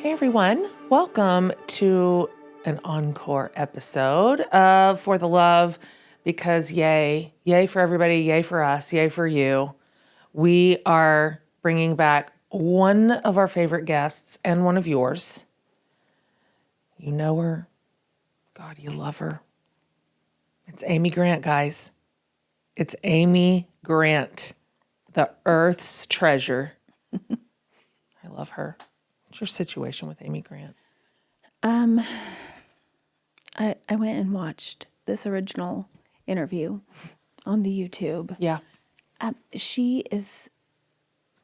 Hey everyone, welcome to an encore episode of For the Love, because yay for everybody, yay for us, yay for you. We are bringing back one of our favorite guests and one of yours. You know her. God, you love her. It's Amy Grant, guys. It's Amy Grant, the Earth's treasure. I love her. What's your situation with Amy Grant? I went and watched this original interview on the YouTube. Yeah. She is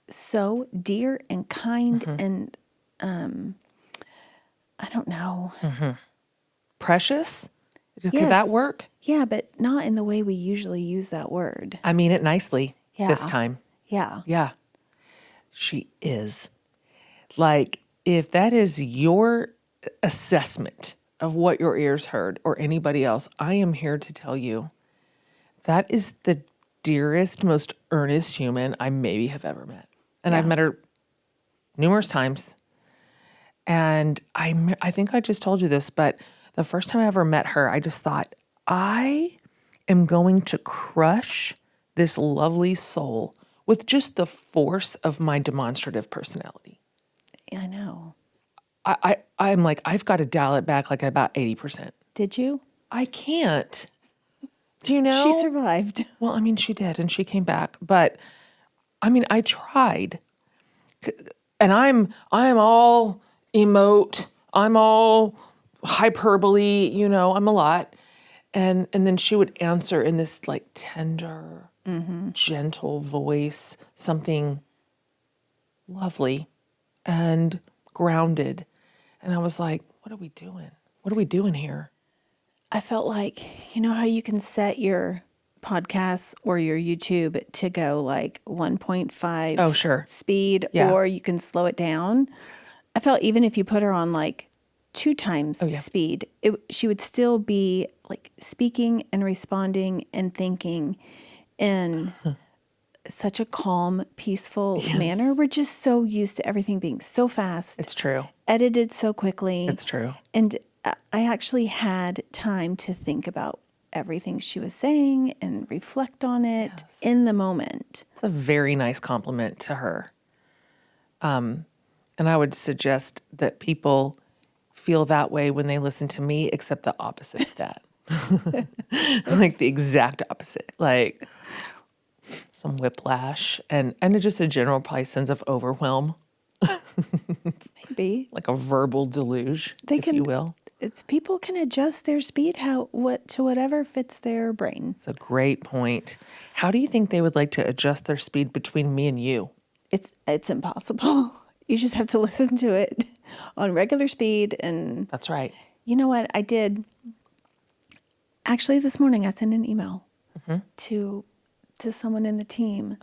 so dear and kind and I don't know. Precious? Could Yes. that work? Yeah, but not in the way we usually use that word. I mean it nicely Yeah. this time. Yeah. Yeah. She is. Like, if that is your assessment of what your ears heard or anybody else, I am here to tell you that is the dearest, most earnest human I maybe have ever met. And I've met her numerous times. And I think I just told you this, but the first time I ever met her, I just thought, I am going to crush this lovely soul with just the force of my demonstrative personality. I know. I'm like, I've got to dial it back like about 80%. Did you? I can't. Do you know? She survived. Well, I mean, she did, and she came back. But I mean, I tried, and I'm all emote. I'm all hyperbole. You know, I'm a lot, and then she would answer in this like tender, gentle voice, something lovely and grounded. And I was like, what are we doing? What are we doing here? I felt like, you know how you can set your podcasts or your YouTube to go like 1.5 Oh, sure. speed, Yeah. or you can slow it down. I felt even if you put her on like 2 times yeah. speed, she would still be like speaking and responding and thinking in such a calm, peaceful manner. We're just so used to everything being so fast. It's true. Edited so quickly. It's true. And I actually had time to think about everything she was saying and reflect on it in the moment. It's a very nice compliment to her. And I would suggest that people feel that way when they listen to me, except the opposite of that. Like the exact opposite. Like some whiplash and just a general probably sense of overwhelm. Maybe. Like a verbal deluge, if you will. People can adjust their speed to whatever fits their brain. It's a great point. How do you think they would like to adjust their speed between me and you? It's impossible. You just have to listen to it on regular speed. And That's right. you know what I did? Actually, this morning I sent an email to someone in the team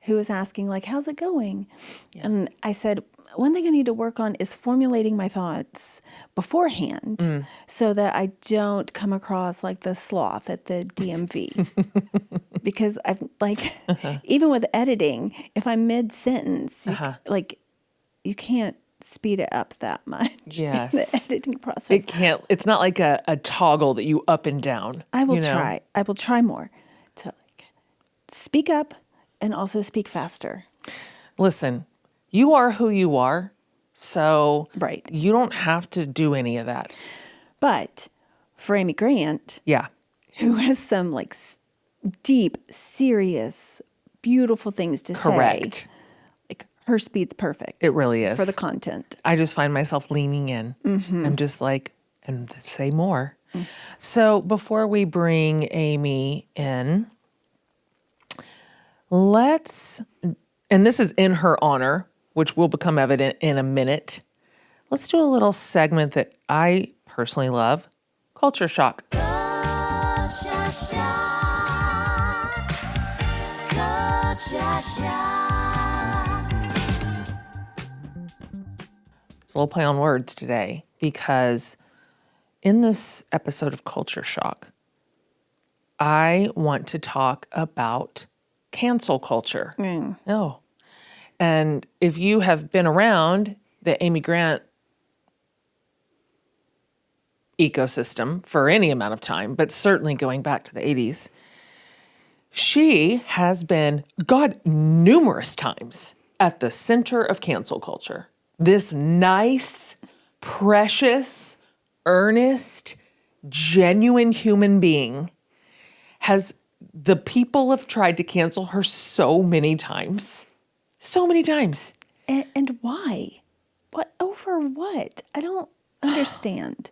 who was asking, like, how's it going? Yeah. And I said, one thing I need to work on is formulating my thoughts beforehand so that I don't come across like the sloth at the DMV. Because I've like, even with editing, if I'm mid-sentence, like you can't speed it up that much. Yes. In the editing process. It's not like a toggle that you up and down. I will try. I will try more to like speak up and also speak faster. Listen, you are who you are, so Right. you don't have to do any of that. But for Amy Grant, who has some like deep, serious, beautiful things to say. Correct. Like her speed's perfect. It really is. For the content. I just find myself leaning in. I'm just like, and say more. So before we bring Amy in, and this is in her honor, which will become evident in a minute. Let's do a little segment that I personally love, Culture Shock. It's a little play on words today because in this episode of Culture Shock, I want to talk about cancel culture. Oh. And if you have been around the Amy Grant ecosystem for any amount of time, but certainly going back to the 80s. She has been, God, numerous times at the center of cancel culture. This nice, precious, earnest, genuine human being the people have tried to cancel her so many times. So many times. And why? What over what? I don't understand.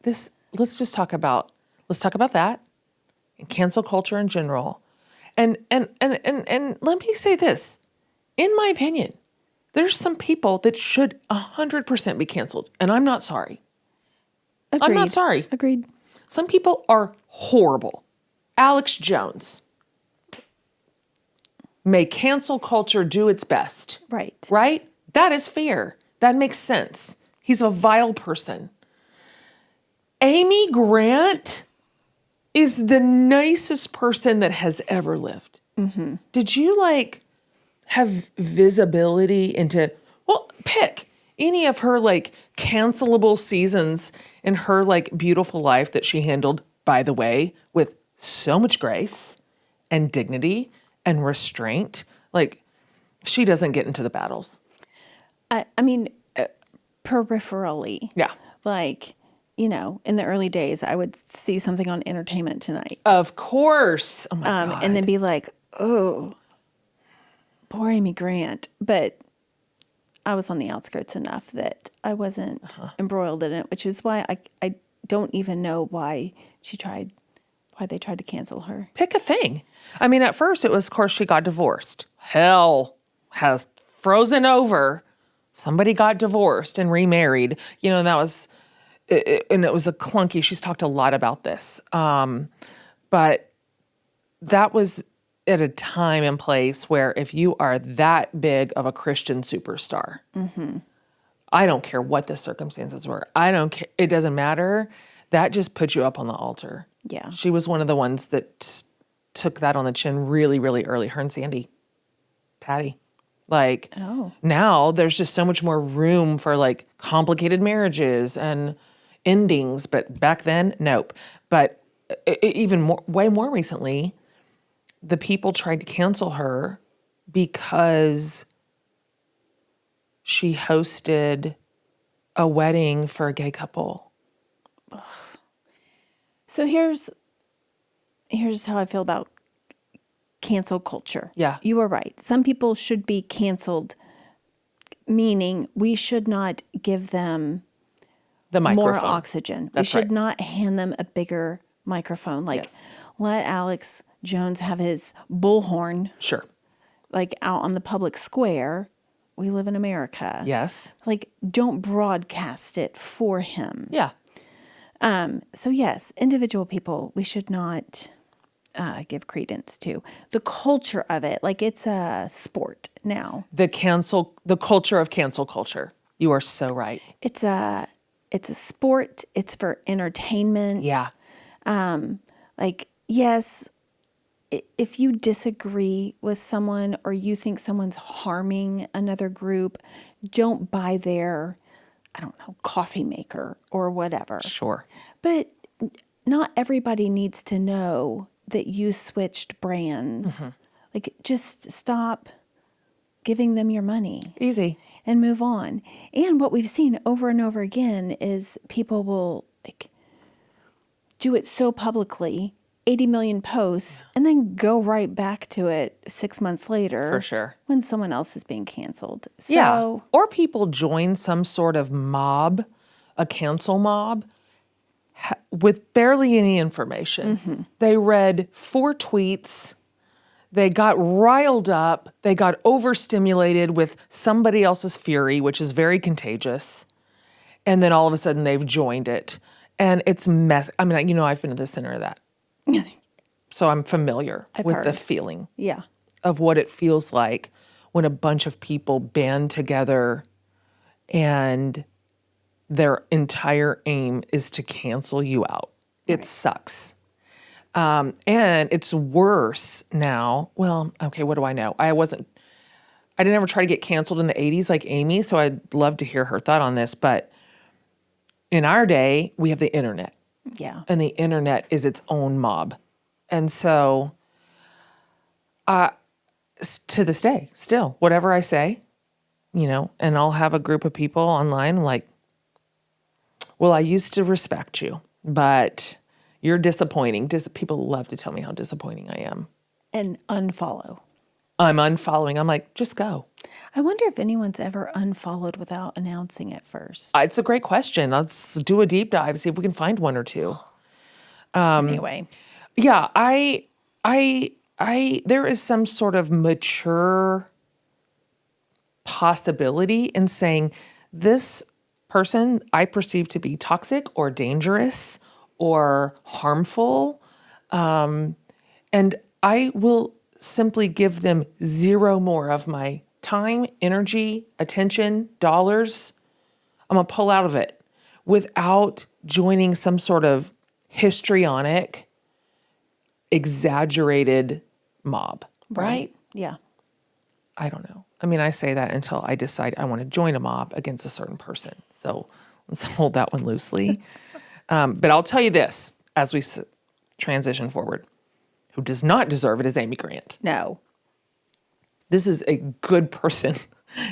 Let's talk about that and cancel culture in general. And let me say this. In my opinion, there's some people that should 100% be canceled, and I'm not sorry. Agreed. I'm not sorry. Agreed. Some people are horrible. Alex Jones. May cancel culture do its best. Right. Right? That is fair. That makes sense. He's a vile person. Amy Grant is the nicest person that has ever lived. Mm-hmm. Did you have visibility into, pick any of her cancelable seasons in her beautiful life that she handled, by the way, with so much grace and dignity and restraint. She doesn't get into the battles. I mean, peripherally. Yeah. In the early days, I would see something on Entertainment Tonight. Of course. Oh my God. And then be like, oh, poor Amy Grant. But I was on the outskirts enough that I wasn't embroiled in it, which is why I don't even know why they tried to cancel her. Pick a thing. I mean, at first it was, of course, she got divorced. Hell has frozen over. Somebody got divorced and remarried. And that was, and it was a clunky, she's talked a lot about this. But that was at a time and place where if you are that big of a Christian superstar, I don't care what the circumstances were. I don't care. It doesn't matter. That just puts you up on the altar. Yeah. She was one of the ones that took that on the chin really, really early. Her and Sandy, Patty. Now there's just so much more room for complicated marriages and endings. But back then, nope. But even more, way more recently, the people tried to cancel her because she hosted a wedding for a gay couple. So here's how I feel about cancel culture. Yeah. You are right. Some people should be canceled, meaning we should not give them The microphone. more oxygen. That's we should right. not hand them a bigger microphone. Yes. Let Alex Jones have his bullhorn Sure. out on the public square. We live in America. Yes. Don't broadcast it for him. Yeah. So yes, individual people, we should not give credence to the culture of it. It's a sport now. The culture of cancel culture. You are so right. It's a sport. It's for entertainment. Yeah. Yes, if you disagree with someone or you think someone's harming another group, don't buy their, coffee maker or whatever. Sure. But not everybody needs to know that you switched brands. Just stop giving them your money. Easy. And move on. And what we've seen over and over again is people will do it so publicly, 80 million posts, and then go right back to it 6 months later. For sure. When someone else is being canceled. So, Yeah. Or people join some sort of mob, a cancel mob, with barely any information. They read 4 tweets. They got riled up. They got overstimulated with somebody else's fury, which is very contagious. And then all of a sudden they've joined it. And it's mess. I mean, I've been at the center of that. So I'm familiar with the feeling of what it feels like when a bunch of people band together and their entire aim is to cancel you out. It sucks. And it's worse now. Well, okay, what do I know? I didn't ever try to get canceled in the 80s like Amy, so I'd love to hear her thought on this, but in our day, we have the internet. Yeah. And the internet is its own mob. And so to this day, still, whatever I say, and I'll have a group of people online like, well, I used to respect you, but you're disappointing. People love to tell me how disappointing I am. And unfollow. I'm unfollowing. I'm like, just go. I wonder if anyone's ever unfollowed without announcing it first. It's a great question. Let's do a deep dive, see if we can find one or two. Anyway. Yeah, there is some sort of mature possibility in saying this person I perceive to be toxic or dangerous or harmful, and I will simply give them zero more of my time, energy, attention, dollars. I'm going to pull out of it without joining some sort of histrionic, exaggerated mob, right? Yeah. I don't know. I mean, I say that until I decide I want to join a mob against a certain person. So let's hold that one loosely. But I'll tell you this, as we transition forward, who does not deserve it is Amy Grant. No. This is a good person.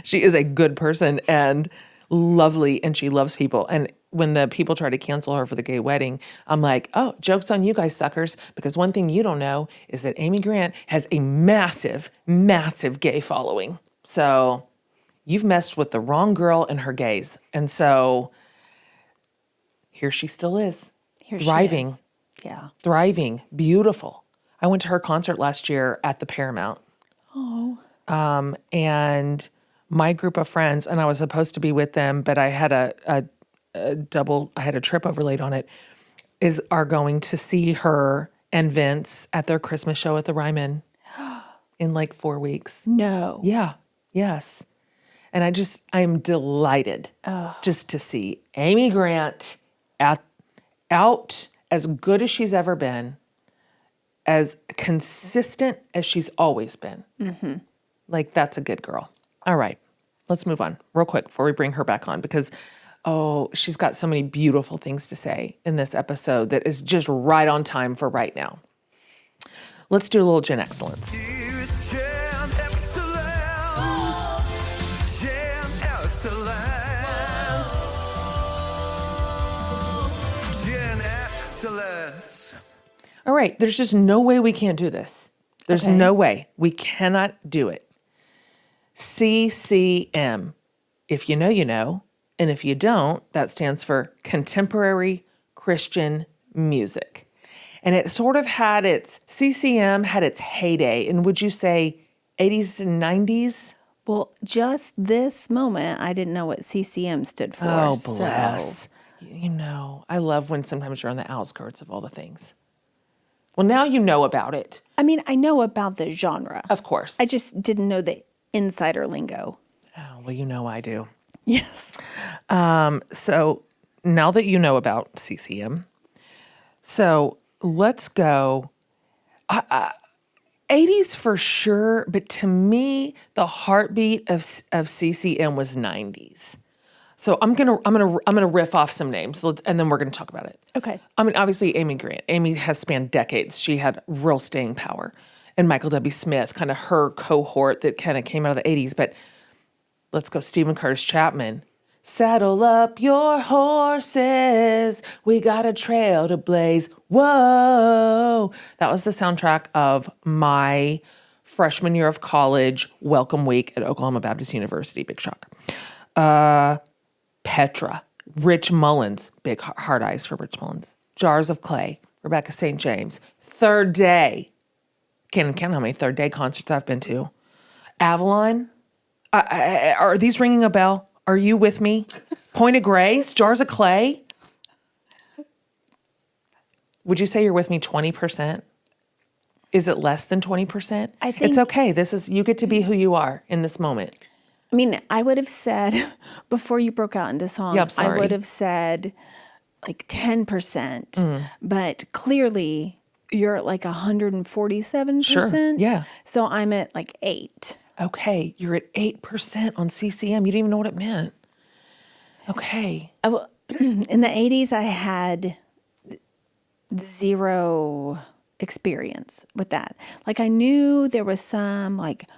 She is a good person and lovely, and she loves people. And when the people try to cancel her for the gay wedding, I'm like, oh, joke's on you guys, suckers. Because one thing you don't know is that Amy Grant has a massive, massive gay following. So you've messed with the wrong girl and her gays. And so here she still is. Here thriving. She is. Yeah. Thriving. Beautiful. I went to her concert last year at the Paramount. Oh. And my group of friends, and I was supposed to be with them, but I had I had a trip overlaid on it, are going to see her and Vince at their Christmas show at the Ryman in like 4 weeks. No. Yeah. Yes. And I'm delighted just to see Amy Grant out as good as she's ever been, as consistent as she's always been. Mm-hmm. Like, that's a good girl. All right, let's move on real quick before we bring her back on because, she's got so many beautiful things to say in this episode that is just right on time for right now. Let's do a little Gen Excellence. It's Gen Excellence. Gen Excellence. Gen Excellence. All right, there's just no way we can't do this. There's no way. We cannot do it. CCM. If you know, you know. And if you don't, that stands for Contemporary Christian Music. And it sort of CCM had its heyday. And would you say 80s and 90s? Well, just this moment, I didn't know what CCM stood for. Oh, bless. So. I love when sometimes you're on the outskirts of all the things. Well, now you know about it. I mean, I know about the genre. Of course. I just didn't know the insider lingo. Oh, well, I do. Yes. So now that you know about CCM, so let's go 80s for sure, but to me, the heartbeat of CCM was 90s. So I'm gonna riff off some names, and then we're gonna talk about it. Okay. I mean, obviously, Amy Grant. Amy has spanned decades. She had real staying power. And Michael W. Smith, kind of her cohort that kind of came out of the 80s. But let's go Stephen Curtis Chapman. Saddle up your horses. We got a trail to blaze. Whoa. That was the soundtrack of my freshman year of college welcome week at Oklahoma Baptist University. Big shock. Petra, Rich Mullins, big hard eyes for Rich Mullins. Jars of Clay, Rebecca St. James. Third Day. Can't count how many Third Day concerts I've been to. Avalon. Are these ringing a bell? Are you with me? Point of Grace, Jars of Clay. Would you say you're with me 20%? Is it less than 20%? I think it's okay. You get to be who you are in this moment. I mean, I would have said, before you broke out into song, Yeah, I'm sorry. I would have said like 10%, but clearly you're at like 147%. Sure, yeah. So I'm at like 8. Okay, you're at 8% on CCM. You didn't even know what it meant. Okay. in the 80s, I had zero experience with that. Like I knew there was some like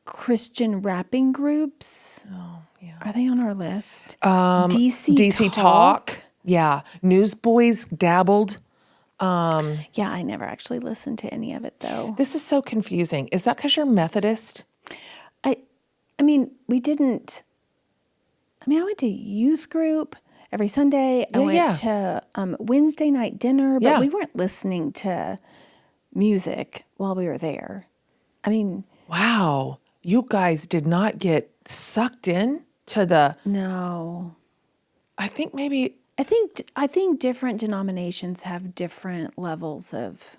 Christian rapping groups. Oh, yeah. Are they on our list? DC Talk. Yeah. Newsboys dabbled. Yeah, I never actually listened to any of it though. This is so confusing. Is that because you're Methodist? I mean, we didn't. I mean, I went to youth group every Sunday. I went to Wednesday night dinner, but we weren't listening to music while we were there. I mean, wow, you guys did not get sucked in to the. No. I think maybe. I think different denominations have different levels of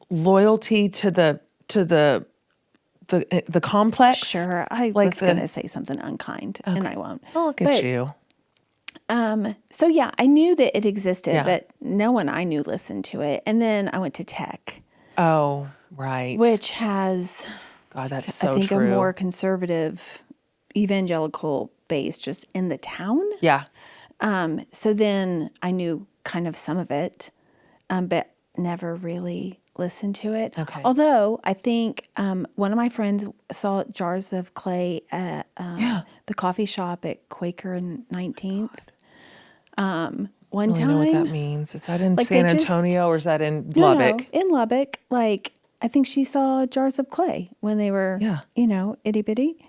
Loyalty to the complex. Sure, I was going to say something unkind, and I won't. Oh, look at you. So yeah, I knew that it existed, Yeah. but no one I knew listened to it. And then I went to tech, Oh, right. which has, God, that's so I think, true. a more conservative, evangelical base just in the town. Yeah. So then I knew kind of some of it, but never really listened to it. Okay. Although I think one of my friends saw jars of clay at the coffee shop at Quaker and 19th. One I time. don't know what that means. Is that in Like, San they just- Antonio or is that in No, Lubbock? in Lubbock. Like, I think she saw jars of clay when they were, itty bitty.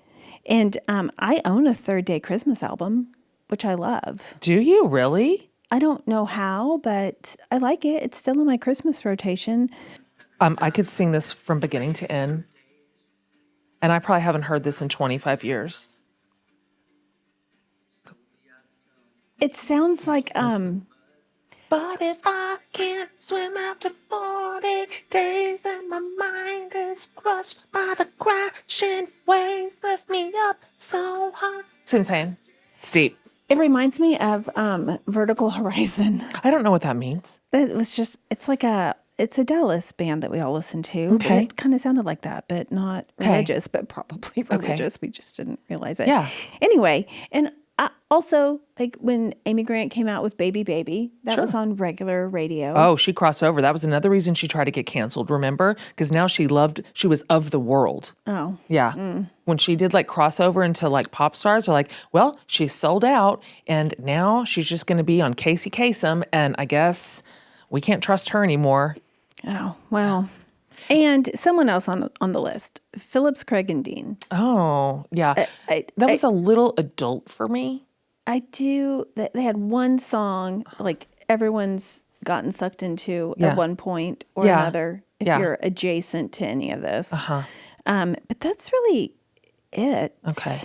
And I own a Third Day Christmas album, which I love. Do you really? I don't know how, but I like it. It's still in my Christmas rotation. I could sing this from beginning to end. And I probably haven't heard this in 25 years. It sounds like But if I can't swim after 40 days and my mind is crushed by the crashing waves, lift me up so high. See what I'm saying? It's deep. it reminds me of Vertical Horizon. I don't know what that means. It's a Dallas band that we all listen to. Okay. It kind of sounded like that, but not Okay. religious, but probably religious. We just didn't realize it. Yeah. Anyway, and also, like when Amy Grant came out with Baby Baby, that was on regular radio. Oh, she crossed over. That was another reason she tried to get canceled, remember? Because now she was of the world. Oh. Yeah. When she did like crossover into like pop stars, they're like, well, she's sold out and now she's just going to be on Casey Kasem. And I guess we can't trust her anymore. Oh, well. And someone else on the list, Phillips, Craig, and Dean. Oh, yeah. That was a little adult for me. I do. They had one song like everyone's gotten sucked into Yeah. at one point or Yeah. another if Yeah. you're adjacent to any of this. But that's really it. Okay.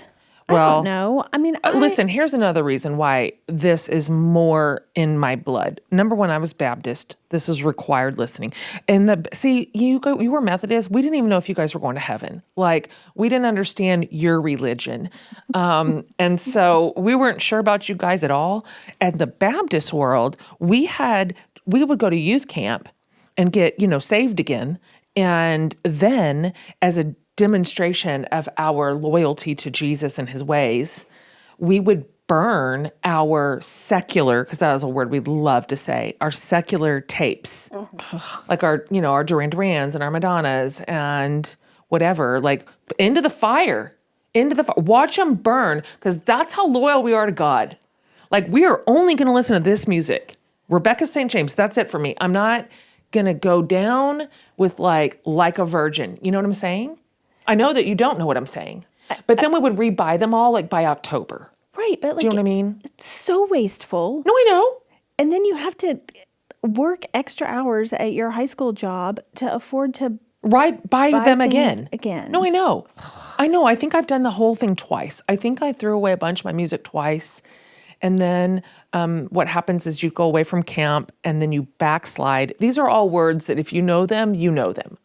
I Well, don't know. I mean, listen, here's another reason why this is more in my blood. Number one, I was Baptist. This is required listening. And you were Methodist. We didn't even know if you guys were going to heaven. Like, we didn't understand your religion. And so we weren't sure about you guys at all. And the Baptist world, we would go to youth camp and get, saved again. And then as a demonstration of our loyalty to Jesus and his ways, we would burn our secular, because that was a word we love to say, our secular tapes, like our Duran Durans and our Madonnas and whatever, like into the fire, watch them burn, because that's how loyal we are to God. Like, we are only going to listen to this music. Rebecca St. James, that's it for me. I'm not going to go down with like a virgin. You know what I'm saying? I know that you don't know what I'm saying, but then we would rebuy them all like by October. right, but like, Do you know what I mean? it's so wasteful. No, I know. And then you have to work extra hours at your high school job to afford to Buy them things again. again. No, I know. I think I've done the whole thing twice. I think I threw away a bunch of my music twice. And then what happens is you go away from camp and then you backslide. These are all words that if you know them,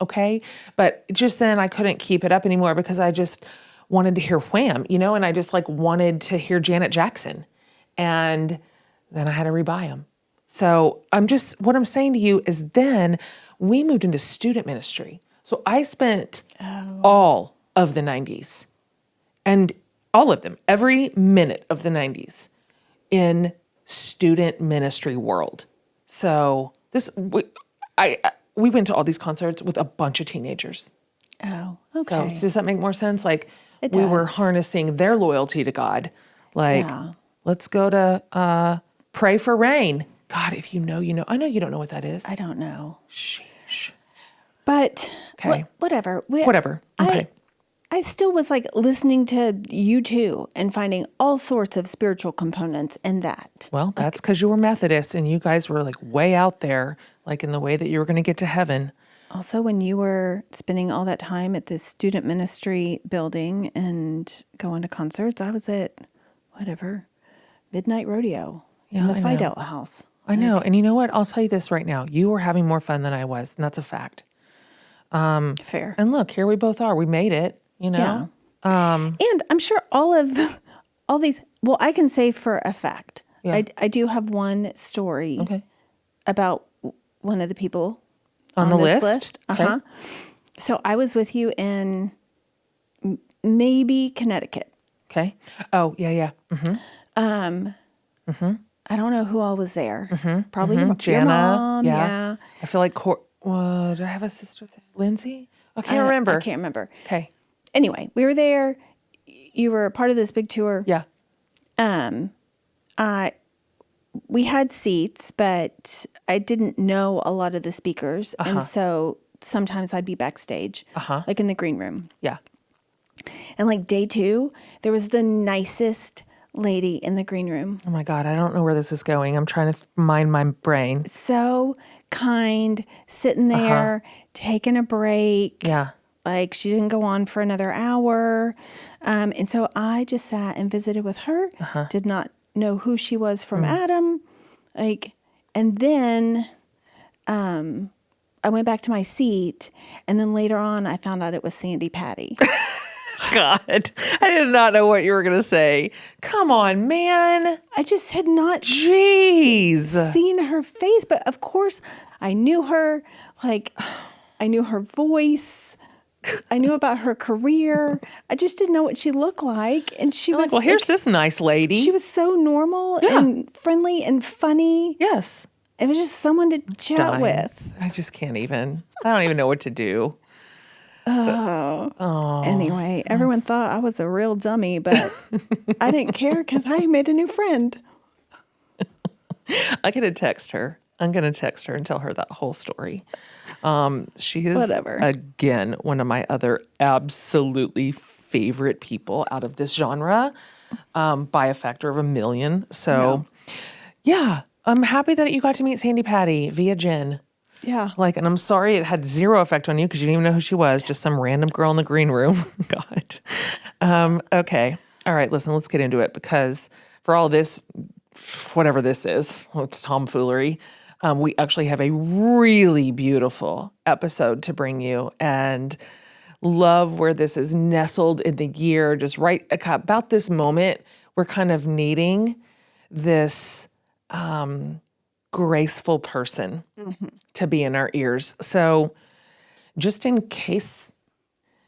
okay? But just then I couldn't keep it up anymore because I just wanted to hear Wham, and I just like wanted to hear Janet Jackson. And then I had to rebuy them. So what I'm saying to you is then we moved into student ministry. So I spent all of the 90s. And all of them, every minute of the 90s in student ministry world. So we went to all these concerts with a bunch of teenagers. Oh, So okay. does that make more sense? Like It we were does. harnessing their loyalty to God. Like, Yeah. let's go to Pray for Rain. God, if you know, you know. I know you don't know what that is. I don't know. Sheesh. But Okay. whatever. Whatever. Okay. I still was like listening to you too and finding all sorts of spiritual components in that. Well, that's because you were Methodist and you guys were like way out there, like in the way that you were going to get to heaven. Also, when you were spending all that time at the student ministry building and going to concerts, I was at Midnight Rodeo in the I know. Fidel house. I know. And you know what? I'll tell you this right now. You were having more fun than I was, and that's a fact. Fair. And look, here we both are. We made it, you know? And I'm sure all these, well, I can say for a fact, Yeah. I do have one story Okay. about one of the people On the this list? Okay. Uh-huh. So I was with you in maybe Connecticut. Okay. Oh, yeah. Mm-hmm. I don't know who all was there. Probably your Jana. mom. yeah. Yeah. I feel like, did I have a sister there? Lindsay? I can't remember. I can't remember. Okay. Anyway, we were there. You were a part of this big tour. Yeah. We had seats, but I didn't know a lot of the speakers. And so sometimes I'd be backstage, like in the green room. Yeah. And like day 2, there was the nicest lady in the green room. Oh my God, I don't know where this is going. I'm trying to mind my brain. So kind, sitting there, taking a break. Yeah. Like she didn't go on for another hour. And so I just sat and visited with her. Did not know who she was from Adam. And then I went back to my seat. And then later on, I found out it was Sandy Patty. God, I did not know what you were going to say. Come on, man. I just had not Jeez. seen her face, but of course I knew her. Like I knew her voice. I knew about her career. I just didn't know what she looked like. And she was Like, well, here's this nice lady. She was so normal and friendly and funny. Yes. It was just someone to chat Dying. with. I just can't even. I don't even know what to do. Anyway, everyone thought I was a real dummy, but I didn't care because I made a new friend. I gotta text her. I'm gonna text her and tell her that whole story. She is Whatever. again one of my other absolutely favorite people out of this genre, by a factor of 1,000,000. So, yeah, I'm happy that you got to meet Sandy Patty via Jen. Yeah. And I'm sorry it had zero effect on you because you didn't even know who she was, just some random girl in the green room. God. Okay. All right, listen, let's get into it because for all this, whatever this is, it's tomfoolery, we actually have a really beautiful episode to bring you and love where this is nestled in the year, just right about this moment. We're kind of needing this graceful person to be in our ears. So just in case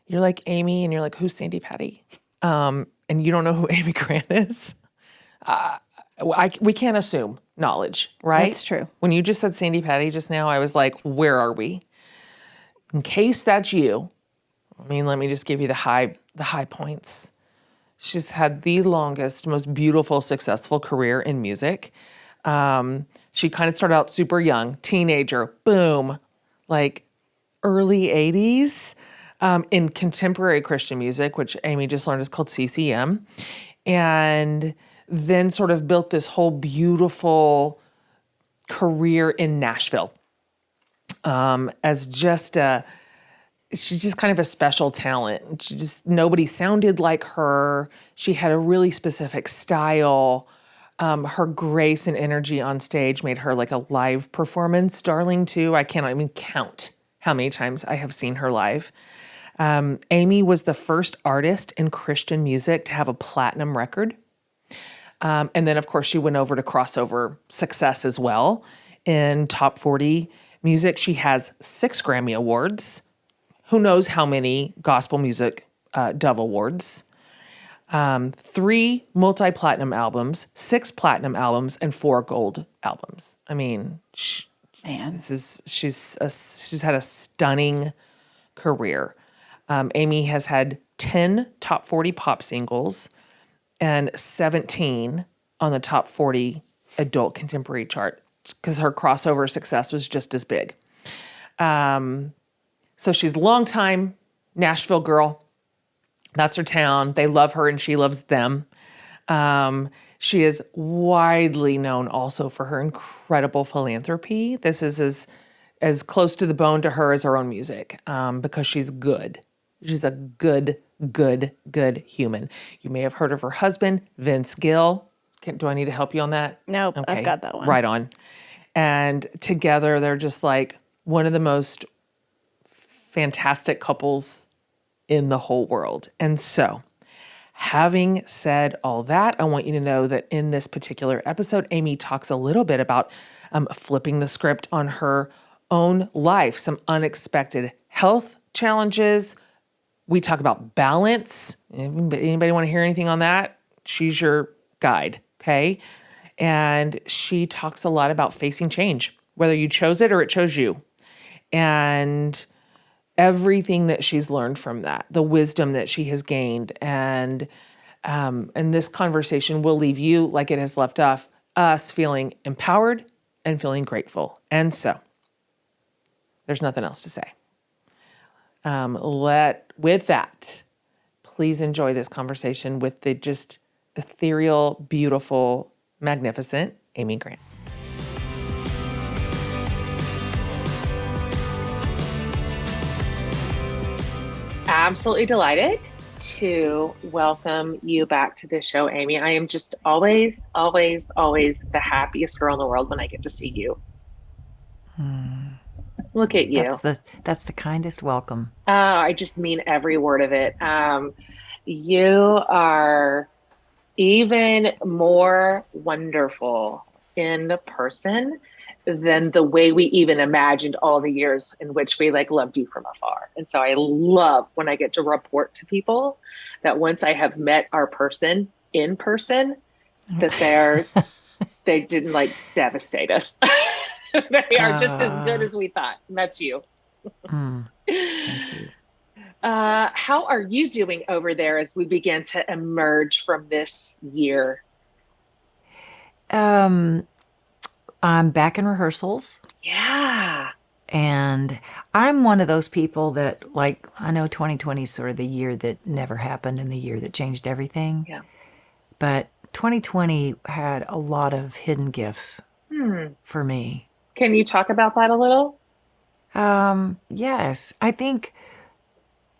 you're like Amy and you're like, who's Sandy Patty? And you don't know who Amy Grant is, we can't assume knowledge, right? That's true. When you just said Sandy Patty just now, I was like, where are we? In case that's you, let me just give you the high points. She's had the longest, most beautiful, successful career in music. She kind of started out super young, teenager, boom, like early 80s, in contemporary Christian music, which Amy just learned is called CCM. And then sort of built this whole beautiful career in Nashville, as just she's just kind of a special talent. Nobody sounded like her. She had a really specific style. Her grace and energy on stage made her like a live performance darling too. I cannot even count how many times I have seen her live. Amy was the first artist in Christian music to have a platinum record. And then, of course, she went over to crossover success as well in top 40 music. She has 6 Grammy Awards. Who knows how many gospel music Dove Awards. 3 multi-platinum albums, 6 platinum albums, and 4 gold albums. I mean, Man. she's had a stunning career. Amy has had 10 top 40 pop singles and 17 on the top 40 adult contemporary chart because her crossover success was just as big. So she's a longtime Nashville girl. That's her town. They love her and she loves them. She is widely known also for her incredible philanthropy. This is as close to the bone to her as her own music because she's good. She's a good human. You may have heard of her husband, Vince Gill. Do I need to help you on that? Nope, I've got that one. Right on. And together they're just like one of the most fantastic couples in the whole world. And so, having said all that, I want you to know that in this particular episode, Amy talks a little bit about flipping the script on her own life, some unexpected health challenges. We talk about balance. Anybody want to hear anything on that? She's your guide, okay? And she talks a lot about facing change, whether you chose it or it chose you. And everything that she's learned from that, the wisdom that she has gained. And this conversation will leave you, like it has left us feeling empowered and feeling grateful. And so there's nothing else to say. With that, please enjoy this conversation with the just ethereal, beautiful, magnificent Amy Grant. Absolutely delighted to welcome you back to the show, Amy. I am just always the happiest girl in the world when I get to see you. Look at you. That's the kindest welcome. I just mean every word of it. You are even more wonderful in person than the way we even imagined all the years in which we loved you from afar. And so I love when I get to report to people that once I have met our person in person, that they didn't devastate us. They are just as good as we thought. And that's you. Thank you. How are you doing over there as we begin to emerge from this year? I'm back in rehearsals. Yeah. And I'm one of those people that, I know 2020 is sort of the year that never happened and the year that changed everything. Yeah. But 2020 had a lot of hidden gifts for me. Can you talk about that a little? Yes. I think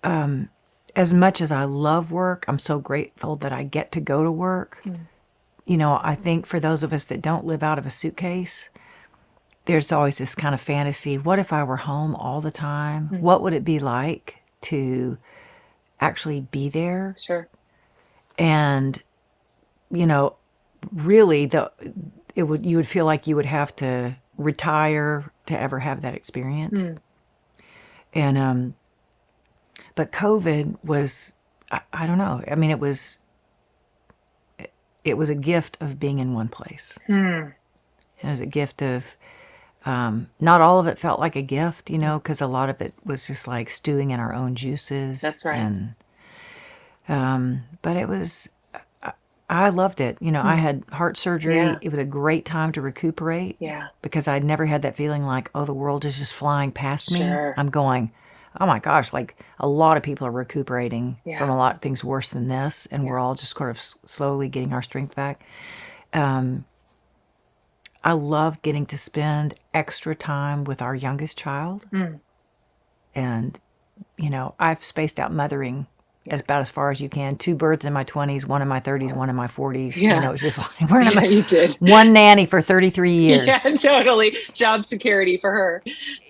as much as I love work, I'm so grateful that I get to go to work. You know, I think for those of us that don't live out of a suitcase, there's always this kind of fantasy. What if I were home all the time? What would it be like to actually be there? Sure. And, you know, really you would feel like you would have to retire to ever have that experience. And, but COVID was, I don't know. I mean, it was a gift of being in one place. It was a gift of, not all of it felt like a gift, you know, because a lot of it was just like stewing in our own juices. That's right. And, but it was, I loved it. You know, I had heart surgery. Yeah. It was a great time to recuperate. Yeah. Because I'd never had that feeling like, oh, the world is just flying past me. Sure. I'm going, oh my gosh, a lot of people are recuperating Yeah. from a lot of things worse than this. And we're all just sort of slowly getting our strength back. I love getting to spend extra time with our youngest child. And, you know, I've spaced out mothering about as far as you can. 2 births in my 20s, 1 in my 30s, 1 in my 40s. Yeah. You know, it's just like, we're gonna You did. one nanny for 33 years. Yeah, totally. Job security for her.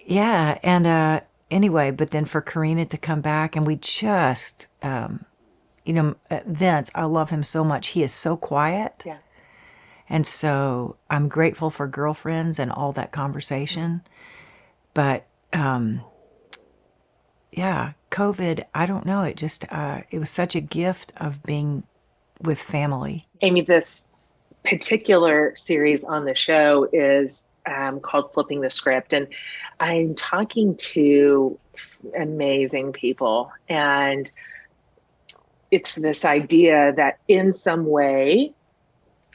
Yeah. And anyway, but then for Karina to come back and we just, you know, Vince, I love him so much. He is so quiet. Yeah. And so I'm grateful for girlfriends and all that conversation. But yeah, COVID, I don't know. It just, it was such a gift of being with family. Amy, this particular series on the show is called Flipping the Script. And I'm talking to amazing people. And it's this idea that in some way,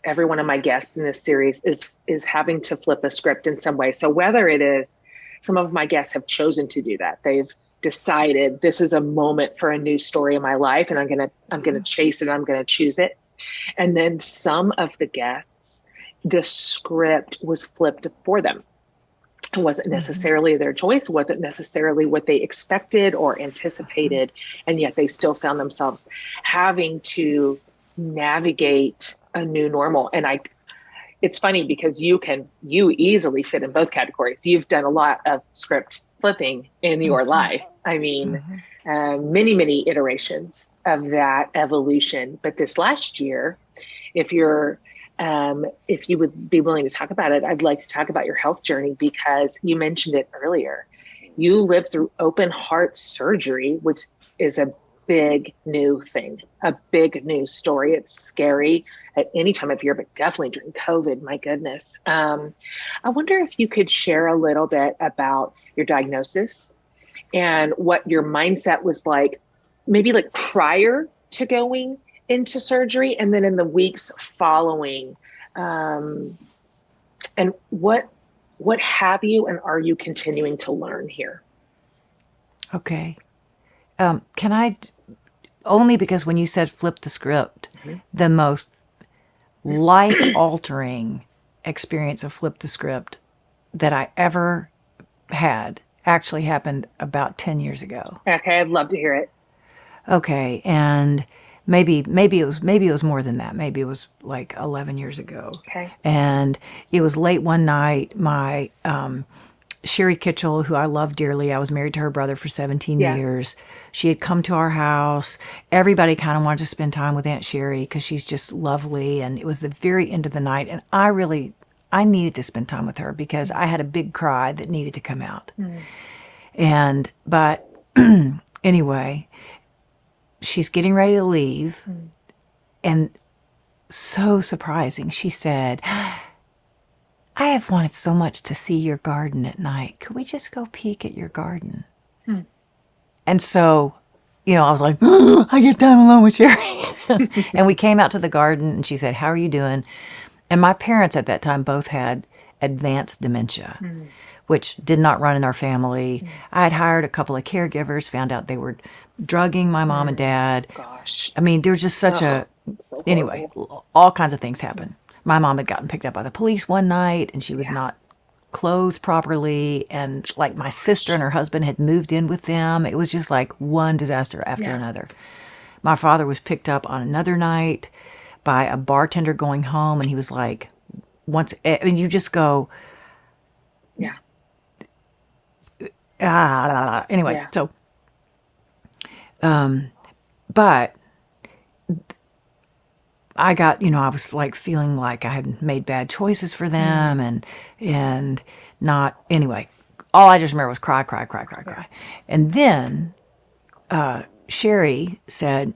every one of my guests in this series is having to flip a script in some way. So whether it is, some of my guests have chosen to do that. They've decided this is a moment for a new story in my life, and I'm gonna chase it. I'm gonna choose it. And then some of the guests, the script was flipped for them. It wasn't necessarily their choice, wasn't necessarily what they expected or anticipated, and yet they still found themselves having to navigate a new normal. And it's funny because you easily fit in both categories. You've done a lot of script flipping in your life. I mean, many iterations of that evolution. But this last year, if you would be willing to talk about it, I'd like to talk about your health journey, because you mentioned it earlier. You lived through open heart surgery, which is a big new thing, a big news story. It's scary at any time of year, but definitely during COVID, my goodness. I wonder if you could share a little bit about your diagnosis and what your mindset was like, maybe like prior to going into surgery, and then in the weeks following, and what have you and are you continuing to learn here? Okay. Can I, only because when you said flip the script, the most life-altering experience of flip the script that I ever had actually happened about 10 years ago. Okay, I'd love to hear it. Okay, and maybe it was more than that. Maybe it was like 11 years ago. Okay. And it was late one night. My Sherry Kitchell, who I love dearly, I was married to her brother for 17 years. She had come to our house. Everybody kind of wanted to spend time with Aunt Sherry because she's just lovely. And it was the very end of the night. And I needed to spend time with her because I had a big cry that needed to come out. But anyway, she's getting ready to leave. And so surprising, she said, I have wanted so much to see your garden at night. Could we just go peek at your garden? And so, I was like, I get time alone with Sherry. And we came out to the garden and she said, how are you doing? And my parents at that time both had advanced dementia, which did not run in our family. I had hired a couple of caregivers, found out they were drugging my mom and dad. Gosh. I mean, there was just such anyway, all kinds of things happened. My mom had gotten picked up by the police one night and she was not clothed properly. And like my sister and her husband had moved in with them. It was just like one disaster after another. My father was picked up on another night by a bartender going home. And he was like, you just go, anyway, so, but I got, I was like feeling like I had made bad choices for them and not, anyway, all I just remember was cry. And then Sherry said,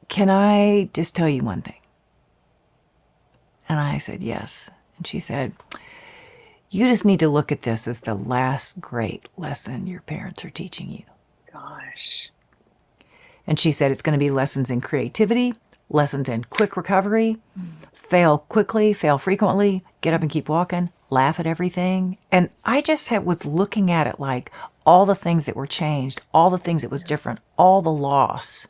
can I just tell you one thing? And I said, yes. And she said, you just need to look at this as the last great lesson your parents are teaching you. Gosh. And she said it's going to be lessons in creativity, lessons in quick recovery, fail quickly, fail frequently, get up and keep walking, laugh at everything. And I just was looking at it like all the things that were changed, all the things that was different, all the loss.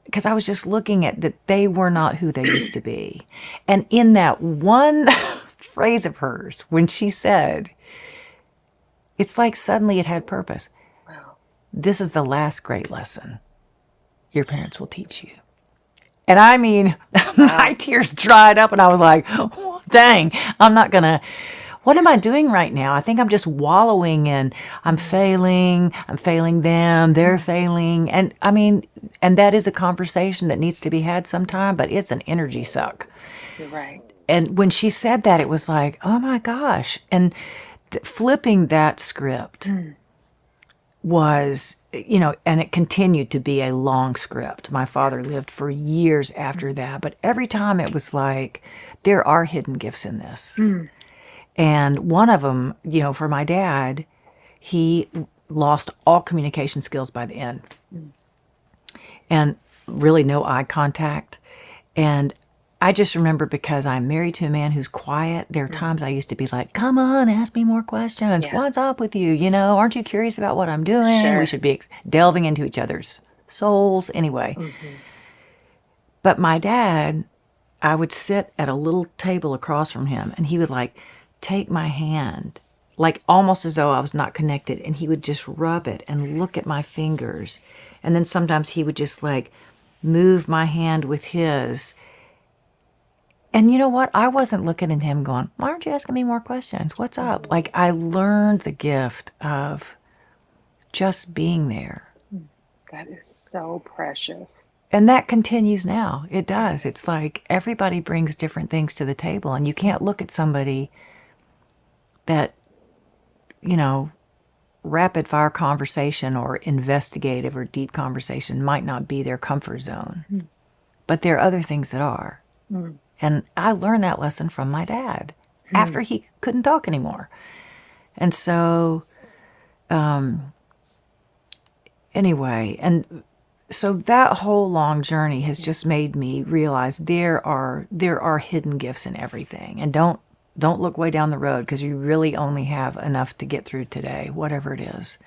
Because I was just looking at that they were not who they used to be. And in that one phrase of hers, when she said, it's like suddenly it had purpose. Wow. This is the last great lesson your parents will teach you. And I mean, my tears dried up and I was like, oh, dang, what am I doing right now? I think I'm just wallowing in, I'm failing them, they're failing. And I mean, and that is a conversation that needs to be had sometime, but it's an energy suck. You're right. And when she said that, it was like, oh my gosh. And flipping that script was, and it continued to be a long script. My father lived for years after that, but every time it was like, there are hidden gifts in this. And one of them, for my dad, he lost all communication skills by the end and really no eye contact. And I just remember, because I'm married to a man who's quiet, there are times I used to be like, come on, ask me more questions. Yeah. What's up with you? Aren't you curious about what I'm doing? Sure. We should be delving into each other's souls anyway. But my dad, I would sit at a little table across from him, and he would like take my hand, like almost as though I was not connected, and he would just rub it and look at my fingers. And then sometimes he would just like move my hand with his. And you know what? I wasn't looking at him going, why aren't you asking me more questions? What's up? Like, I learned the gift of just being there. That is so precious. And that continues now. It does. It's like everybody brings different things to the table, and you can't look at somebody that, rapid fire conversation or investigative or deep conversation might not be their comfort zone. But there are other things that are. And I learned that lesson from my dad after he couldn't talk anymore. And so, anyway, and so that whole long journey has just made me realize there are hidden gifts in everything. And don't look way down the road, because you really only have enough to get through today, whatever it is.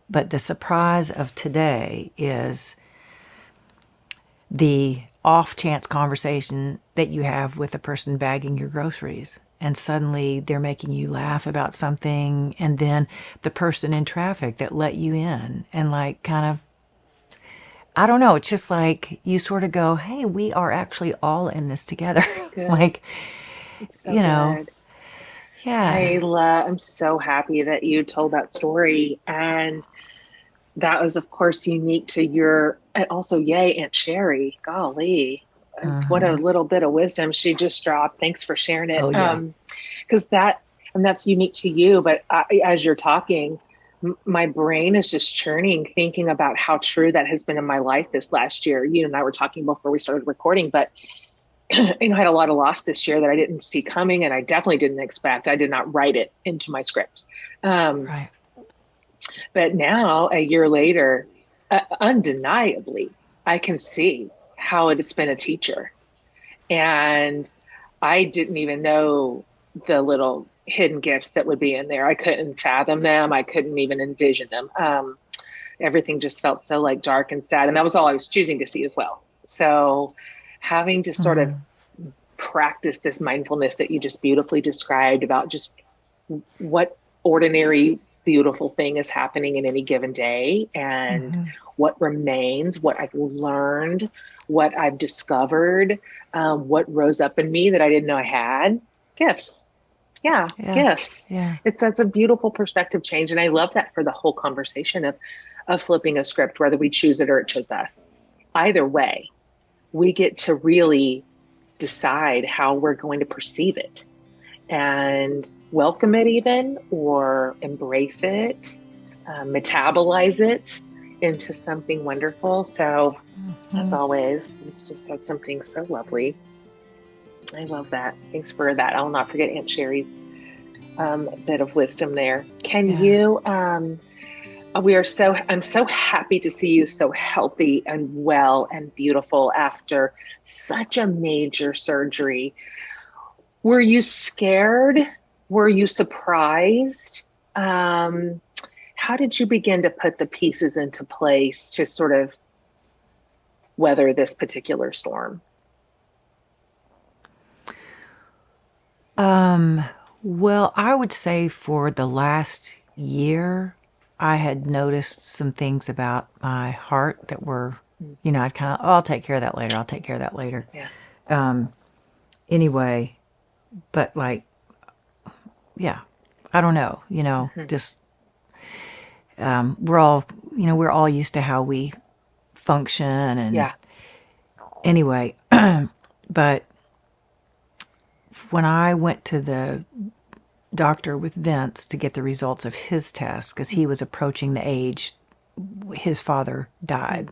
But the surprise of today is the off-chance conversation that you have with a person bagging your groceries, and suddenly they're making you laugh about something, and then the person in traffic that let you in, and like kind of, I don't know, it's just like you sort of go, hey, we are actually all in this together. Like, So good. Yeah. I'm so happy that you told that story. And that was, of course, unique to your, and also, yay, Aunt Sherry. Golly, what a little bit of wisdom she just dropped. Thanks for sharing it. Oh, yeah. Because that's unique to you. But as you're talking, my brain is just churning, thinking about how true that has been in my life this last year. You and I were talking before we started recording, but I had a lot of loss this year that I didn't see coming, and I definitely didn't expect. I did not write it into my script. Right. But now, a year later, undeniably, I can see how it's been a teacher. And I didn't even know the little hidden gifts that would be in there. I couldn't fathom them. I couldn't even envision them. Everything just felt so like dark and sad. And that was all I was choosing to see as well. So having to sort of practice this mindfulness that you just beautifully described about just what ordinary, beautiful thing is happening in any given day, and what remains, what I've learned, what I've discovered, what rose up in me that I didn't know I had. Gifts. Yeah. Gifts. Yeah. That's a beautiful perspective change. And I love that for the whole conversation of flipping a script, whether we choose it or it chose us. Either way, we get to really decide how we're going to perceive it and welcome it even, or embrace it, metabolize it into something wonderful. So as always, it's just said something so lovely. I love that. Thanks for that. I'll not forget Aunt Sherry's bit of wisdom there. Can you, I'm so happy to see you so healthy and well and beautiful after such a major surgery. Were you scared? Were you surprised? How did you begin to put the pieces into place to sort of weather this particular storm? Well, I would say for the last year, I had noticed some things about my heart that were, I'd kind of, I'll take care of that later. I'll take care of that later. Yeah. Anyway, but like, yeah, I don't know, just, we're all used to how we function, and anyway, but when I went to the doctor with Vince to get the results of his test, because he was approaching the age his father died.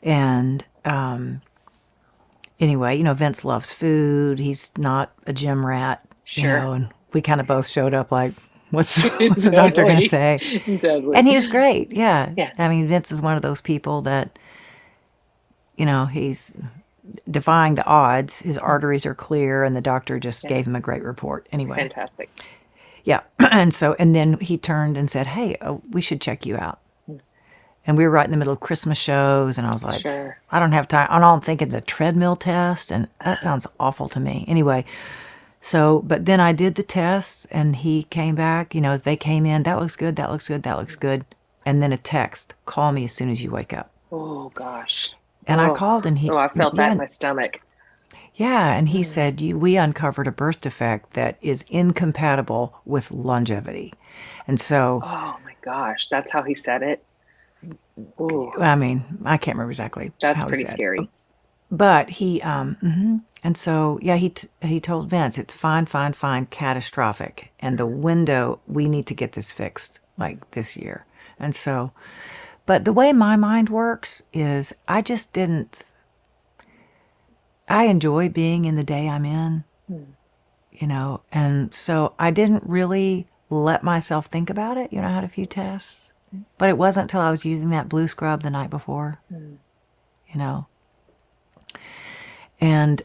And anyway, Vince loves food. He's not a gym rat, Sure. and we kind of both showed up like, what's the doctor going to say? Totally. And he was great. Yeah. Yeah. I mean, Vince is one of those people that, he's defying the odds. His arteries are clear, and the doctor just gave him a great report. Anyway. Fantastic. Yeah. And then he turned and said, hey, we should check you out. And we were right in the middle of Christmas shows, and I was like, Sure. I don't have time. And all I'm thinking is a treadmill test, and that sounds awful to me. Anyway, but then I did the tests, and he came back, as they came in, that looks good, that looks good, that looks good. And then a text, call me as soon as you wake up. Oh, gosh. And I called, and I felt that in my stomach. Yeah, and he said, we uncovered a birth defect that is incompatible with longevity. And so... Oh, my gosh. That's how he said it? Ooh. I mean, I can't remember exactly That's how he pretty said scary. it. But he, and so, yeah, he told Vince, it's fine, catastrophic. And the window, we need to get this fixed, like, this year. And so, but the way my mind works is I enjoy being in the day I'm in, and so I didn't really let myself think about it. I had a few tests, but it wasn't until I was using that blue scrub the night before, and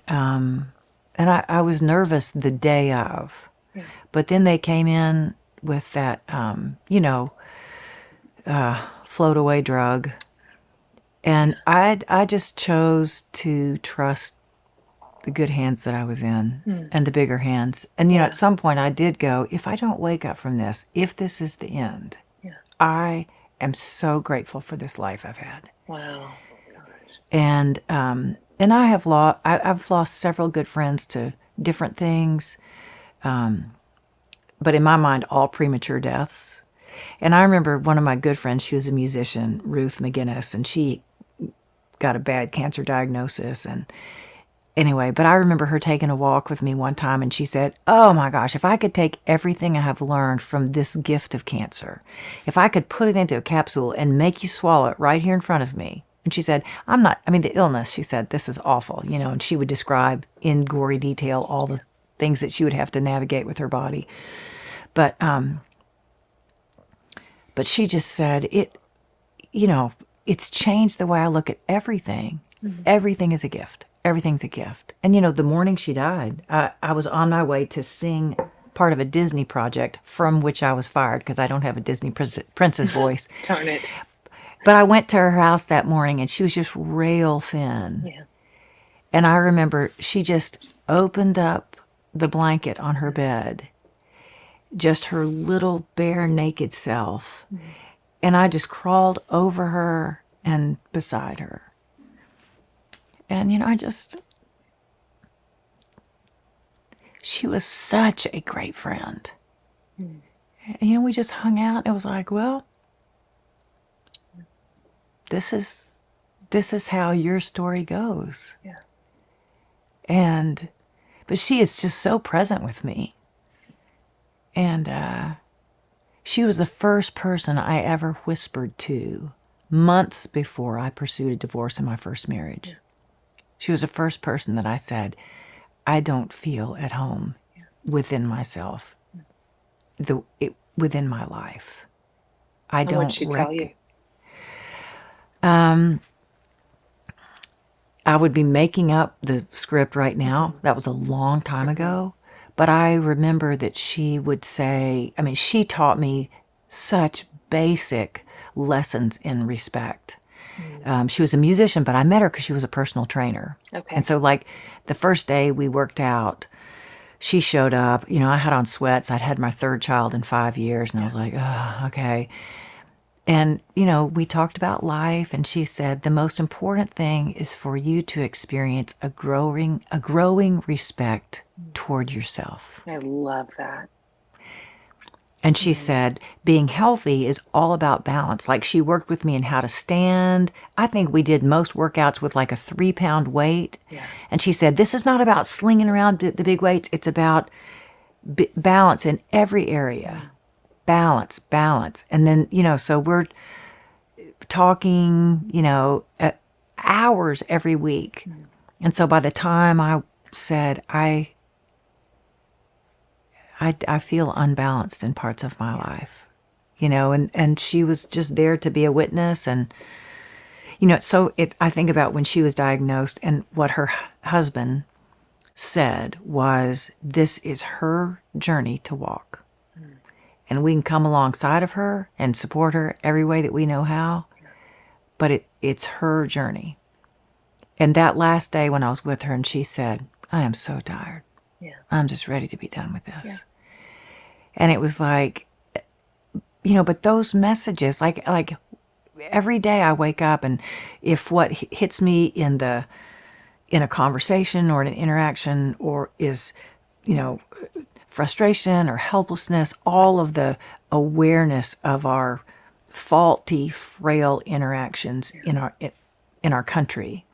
I was nervous the day of, but then they came in with that, float away drug, and I just chose to trust the good hands that I was in and the bigger hands. And, at some point I did go, if I don't wake up from this, if this is the end, I am so grateful for this life I've had. Wow. And I've lost several good friends to different things. But in my mind, all premature deaths. And I remember one of my good friends, she was a musician, Ruth McGinnis, and she got a bad cancer diagnosis. And anyway, but I remember her taking a walk with me one time, and she said, oh my gosh, if I could take everything I have learned from this gift of cancer, if I could put it into a capsule and make you swallow it right here in front of me. And she said, the illness, she said, this is awful, and she would describe in gory detail all the things that she would have to navigate with her body. But she just said, it's changed the way I look at everything. Mm-hmm. Everything is a gift. Everything's a gift. And, the morning she died, I was on my way to sing part of a Disney project from which I was fired because I don't have a Disney princess voice. Darn it. But I went to her house that morning, and she was just rail thin. Yeah. And I remember she just opened up the blanket on her bed, just her little bare naked self. Mm-hmm. And I just crawled over her and beside her. And, she was such a great friend. Mm. We just hung out. It was like, well, this is how your story goes. Yeah. But she is just so present with me. And she was the first person I ever whispered to months before I pursued a divorce in my first marriage. Yeah. She was the first person that I said, I don't feel at home within myself, within my life. I don't. What did she tell you? I would be making up the script right now. That was a long time ago. But I remember that she would say, she taught me such basic lessons in respect. She was a musician, but I met her because she was a personal trainer. Okay. And so, like, the first day we worked out, she showed up. I had on sweats. I'd had my third child in 5 years, and I was like, oh, okay. And, we talked about life, and she said, the most important thing is for you to experience a growing respect toward yourself. I love that. And she said, being healthy is all about balance. Like, she worked with me in how to stand. I think we did most workouts with like a 3-pound weight. Yeah. And she said, this is not about slinging around the big weights. It's about balance in every area. Balance. And then, so talking, hours every week. And so by the time I said, I feel unbalanced in parts of my life, and she was just there to be a witness. And, I think about when she was diagnosed, and what her husband said was, this is her journey to walk. And we can come alongside of her and support her every way that we know how, but it's her journey. And that last day when I was with her and she said, I am so tired. Yeah. I'm just ready to be done with this. Yeah. And it was like, but those messages, like every day I wake up, and if what hits me in a conversation or in an interaction, or is, frustration or helplessness, all of the awareness of our faulty, frail interactions in our country,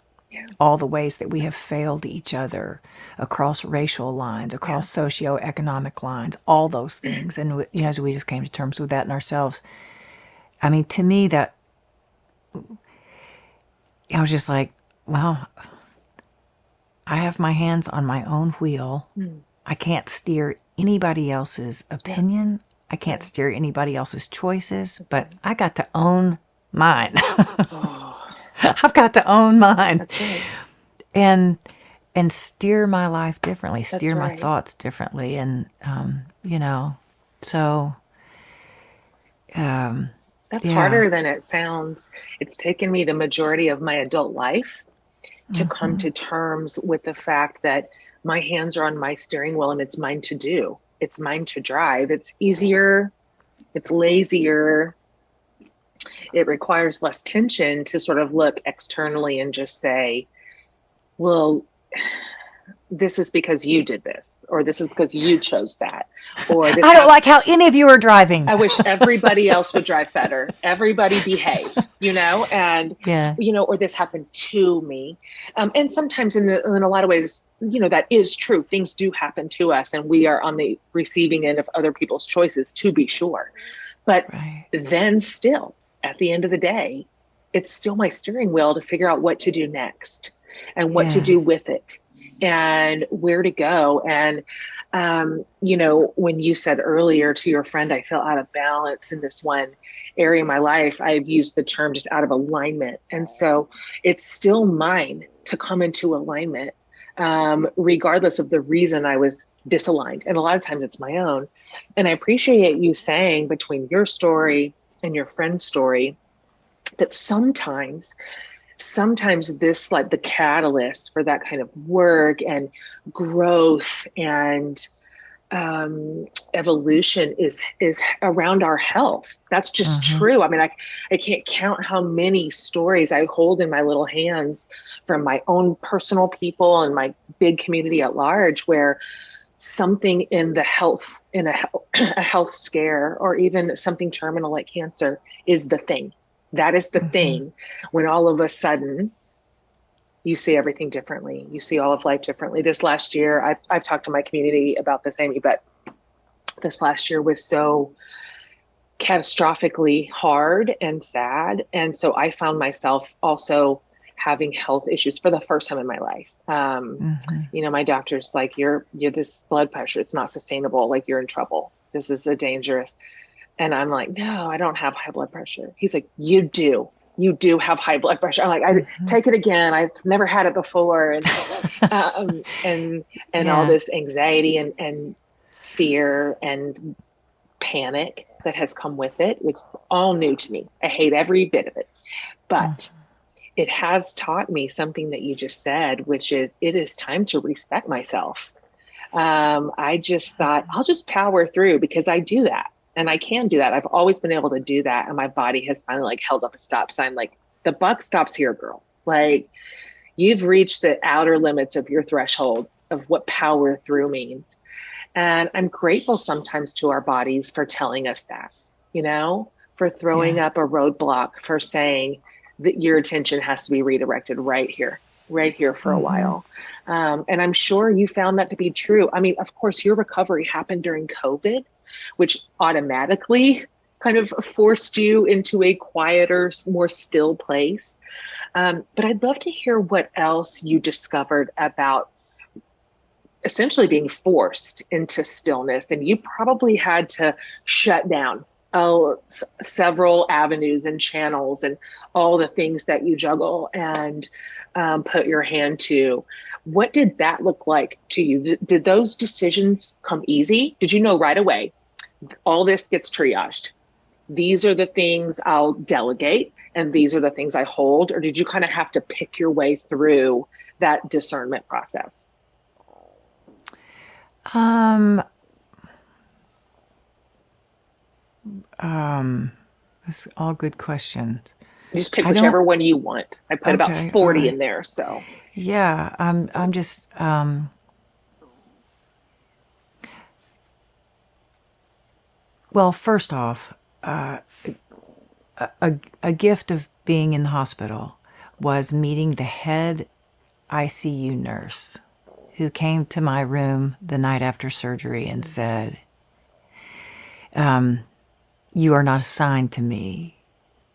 all the ways that we have failed each other across racial lines, across socioeconomic lines, all those things. And as we just came to terms with that in ourselves, I mean, to me, that I was just like, well, I have my hands on my own wheel. I can't steer anybody else's opinion. I can't steer anybody else's choices, but I got to own mine. I've got to own mine. That's right. And steer my life differently, steer my thoughts differently. And, so. That's harder than it sounds. It's taken me the majority of my adult life to come to terms with the fact that my hands are on my steering wheel and it's mine to do. It's mine to drive. It's easier. It's lazier. It requires less tension to sort of look externally and just say, well, this is because you did this, or this is because you chose that, or this I don't like how any of you are driving. I wish everybody else would drive better. Everybody behave, and, or this happened to me. And sometimes in a lot of ways, that is true. Things do happen to us and we are on the receiving end of other people's choices, to be sure. But then still, at the end of the day, it's still my steering wheel to figure out what to do next and what to do with it and where to go. And, when you said earlier to your friend, I feel out of balance in this one area of my life, I've used the term just out of alignment. And so it's still mine to come into alignment, regardless of the reason I was disaligned. And a lot of times it's my own. And I appreciate you saying, between your story and your friend's story, that sometimes this, like, the catalyst for that kind of work and growth and evolution is around our health. That's just true. I mean, I can't count how many stories I hold in my little hands from my own personal people and my big community at large, where something in a health scare, or even something terminal like cancer, is the thing. That is the thing when all of a sudden you see everything differently. You see all of life differently. This last year, I've talked to my community about this, Amy, but this last year was so catastrophically hard and sad. And so I found myself also having health issues for the first time in my life. My doctor's like, you're this blood pressure, it's not sustainable. Like, you're in trouble. This is a dangerous. And I'm like, no, I don't have high blood pressure. He's like, you do have high blood pressure. I'm like, I take it again. I've never had it before. And, all this anxiety and fear and panic that has come with it, which is all new to me. I hate every bit of it, but it has taught me something that you just said, which is, it is time to respect myself. I just thought, I'll just power through, because I do that. And I can do that. I've always been able to do that. And my body has finally held up a stop sign. Like, the buck stops here, girl. Like, you've reached the outer limits of your threshold of what power through means. And I'm grateful sometimes to our bodies for telling us that, for throwing up a roadblock, for saying that your attention has to be redirected right here for a while. And I'm sure you found that to be true. I mean, of course, your recovery happened during COVID, which automatically kind of forced you into a quieter, more still place. But I'd love to hear what else you discovered about essentially being forced into stillness. And you probably had to shut down several avenues and channels and all the things that you juggle and put your hand to. What did that look like to you? Did those decisions come easy? Did you know right away, all this gets triaged? These are the things I'll delegate and these are the things I hold? Or did you kind of have to pick your way through that discernment process? That's all good questions. You just pick I don't- whichever one you want. I put about Okay, 40 all right. in there. So Yeah, I'm just well, first off, a gift of being in the hospital was meeting the head ICU nurse who came to my room the night after surgery and said, "You are not assigned to me,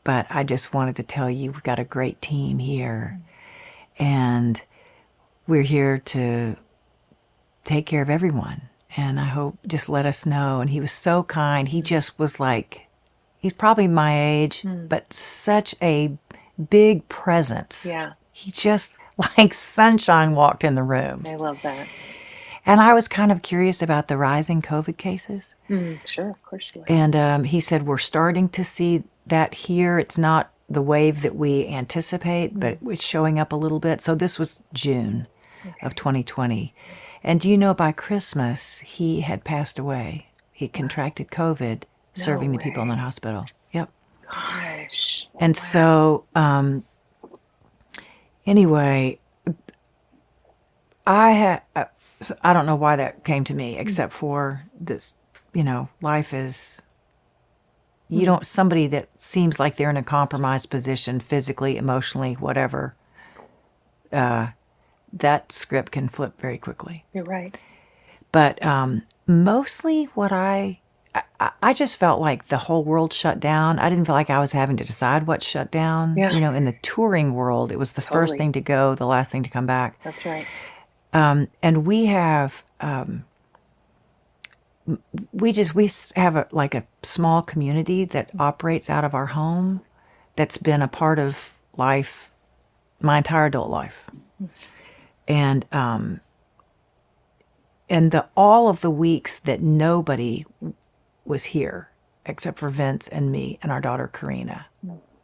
but I just wanted to tell you we've got a great team here, and we're here to take care of everyone. And I hope just let us know." And he was so kind. He just was like, he's probably my age, but such a big presence. yeah, He just like sunshine walked in the room. I love that. And I was kind of curious about the rising COVID cases. Sure, of course you are. And he said, we're starting to see that here. It's not the wave that we anticipate, but it's showing up a little bit. So this was June of 2020. And you know, by Christmas, he had passed away. He contracted COVID serving the people in the hospital. Yep. Gosh. And so, anyway, I don't know why that came to me, except for this, life is, you don't, somebody that seems like they're in a compromised position physically, emotionally, whatever, that script can flip very quickly. You're right. But mostly what I just felt like the whole world shut down. I didn't feel like I was having to decide what shut down. Yeah. In the touring world, it was the first Totally. thing to go, the last thing to come back. That's right. And we have, we have a small community that operates out of our home that's been a part of life, my entire adult life. And all of the weeks that nobody was here, except for Vince and me and our daughter Karina,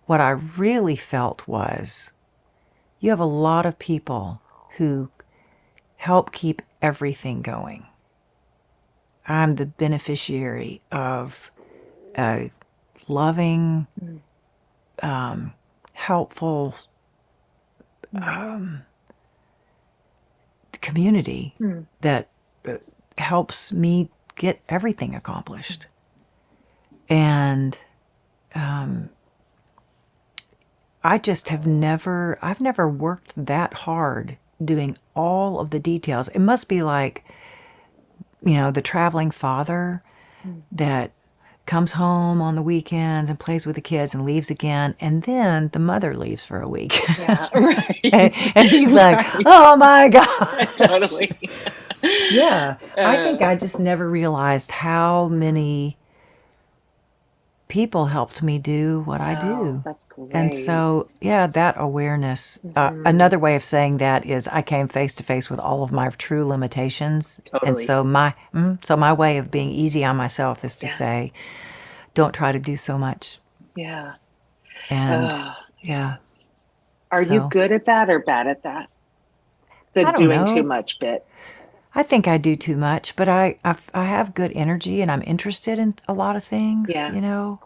what I really felt was you have a lot of people who help keep everything going. I'm the beneficiary of a loving, helpful community that helps me get everything accomplished. And I just I've never worked that hard doing all of the details. It must be like, the traveling father that comes home on the weekends and plays with the kids and leaves again, and then the mother leaves for a week. Yeah, right. and he's like, oh my God. Totally. Yeah. I think I just never realized how many people helped me do what I do. That's great. And so, yeah, that awareness. Another way of saying that is I came face to face with all of my true limitations. Totally. And so my way of being easy on myself is to say, don't try to do so much. Yeah. And yeah. Are you good at that or bad at that? The I don't doing know. too much bit. I think I do too much, but I have good energy and I'm interested in a lot of things, Yeah.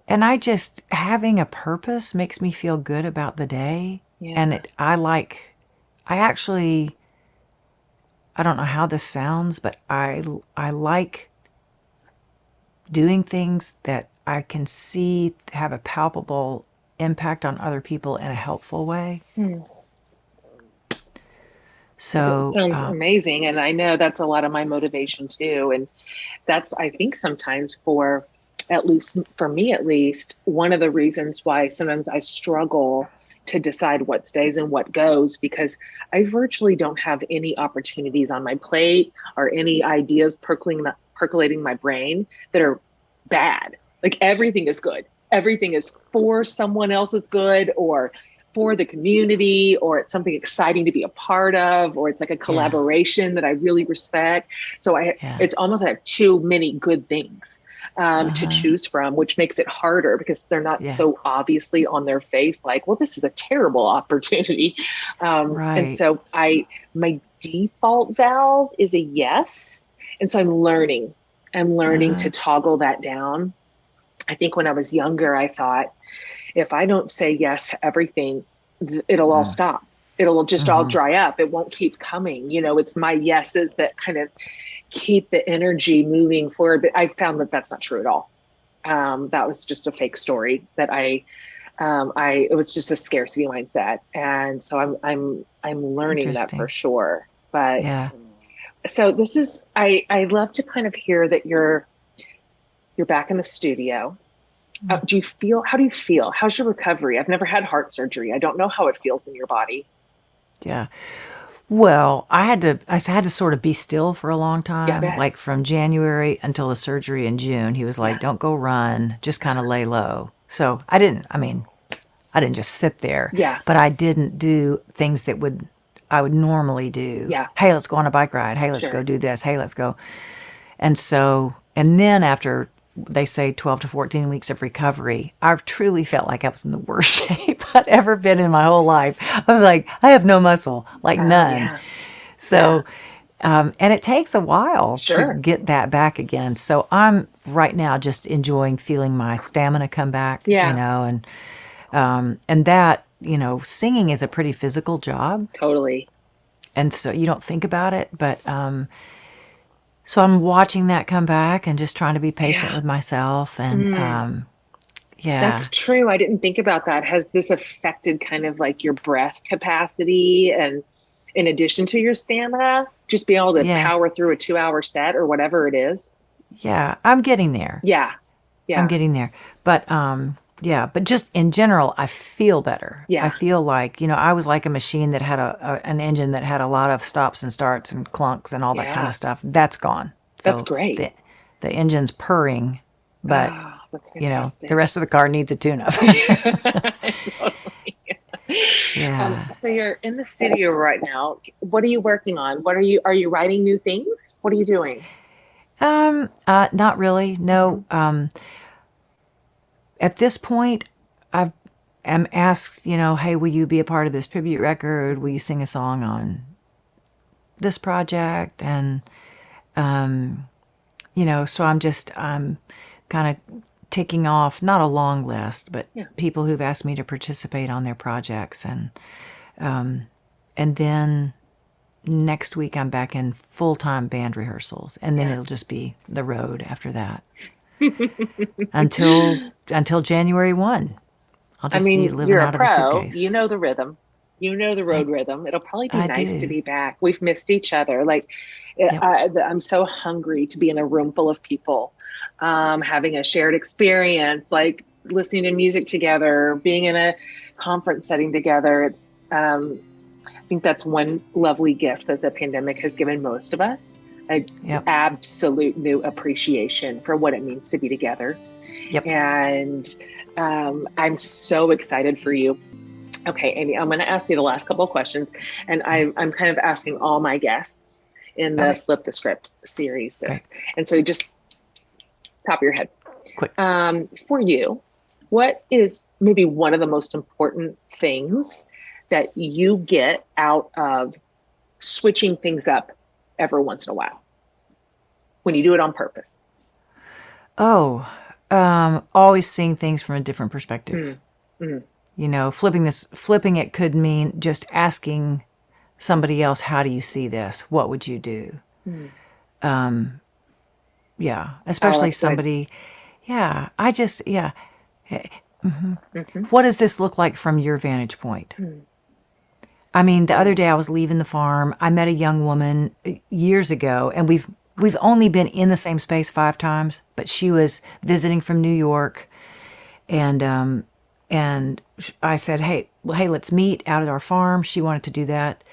And I just, having a purpose makes me feel good about the day. Yeah. And I actually, I don't know how this sounds, but I like doing things that I can see have a palpable impact on other people in a helpful way. So, Sounds amazing. And I know that's a lot of my motivation too. And that's, I think, sometimes for, at least for me, at least, one of the reasons why sometimes I struggle to decide what stays and what goes, because I virtually don't have any opportunities on my plate or any ideas percolating my brain that are bad. Like everything is good. Everything is for someone else's good, or for the community, or it's something exciting to be a part of, or it's like a collaboration that I really respect. So it's almost like I have too many good things to choose from, which makes it harder because they're not so obviously on their face, like, well, this is a terrible opportunity. And so my default valve is a yes. And so I'm learning to toggle that down. I think when I was younger, I thought, if I don't say yes to everything, it'll all stop. It'll just all dry up. It won't keep coming. You know, it's my yeses that kind of keep the energy moving forward. But I found that that's not true at all. That was just a fake story that it was just a scarcity mindset. And so I'm learning that for sure. But so this is, I love to kind of hear that you're back in the studio. How do you feel? How's your recovery? I've never had heart surgery. I don't know how it feels in your body. Yeah. Well, I had to sort of be still for a long time, like from January until the surgery in June. He was like, don't go run, just kind of lay low. So I didn't just sit there, but I didn't do things that I would normally do. Yeah. Hey, let's go on a bike ride. Hey, let's go do this. Hey, let's go. And then after they say 12 to 14 weeks of recovery, I truly felt like I was in the worst shape I'd ever been in my whole life. I was like, I have no muscle, like none. Yeah. So, and it takes a while to get that back again. So I'm right now just enjoying feeling my stamina come back, you know, and that, you know, singing is a pretty physical job. Totally. And so you don't think about it, but, so I'm watching that come back and just trying to be patient with myself. And that's true. I didn't think about that. Has this affected kind of like your breath capacity, and in addition to your stamina, just be able to power through a 2-hour set or whatever it is? Yeah, I'm getting there. Yeah. I'm getting there. But but just in general, I feel better. Yeah. I feel like, you know, I was like a machine that had an engine that had a lot of stops and starts and clunks and all that kind of stuff. That's gone. So that's great. The engine's purring, but, you know, the rest of the car needs a tune-up. Totally. So you're in the studio right now. What are you working on? Are you writing new things? What are you doing? Not really. No. At this point, I am asked, you know, hey, will you be a part of this tribute record? Will you sing a song on this project? And, you know, so I'm kind of ticking off, not a long list, but people who've asked me to participate on their projects. And then next week I'm back in full-time band rehearsals, and then it'll just be the road after that. until January 1. I'll just be living you're out a of a pro. suitcase. You know the rhythm. You know the road rhythm. It'll probably be nice to be back. We've missed each other. Like, I'm so hungry to be in a room full of people, having a shared experience, like listening to music together, being in a conference setting together. It's, I think that's one lovely gift that the pandemic has given most of us. Absolute new appreciation for what it means to be together. And I'm so excited for you. Okay, Amy, I'm going to ask you the last couple of questions, and I'm kind of asking all my guests in the Flip the Script series. And so just top of your head. Quick. For you, what is maybe one of the most important things that you get out of switching things up every once in a while, when you do it on purpose? Always seeing things from a different perspective. You know, flipping it could mean just asking somebody else, how do you see this? What would you do? Especially somebody, what does this look like from your vantage point? I mean, the other day I was leaving the farm. I met a young woman years ago, and we've only been in the same space 5 times, but she was visiting from New York, and I said, hey, let's meet out at our farm. She wanted to do that.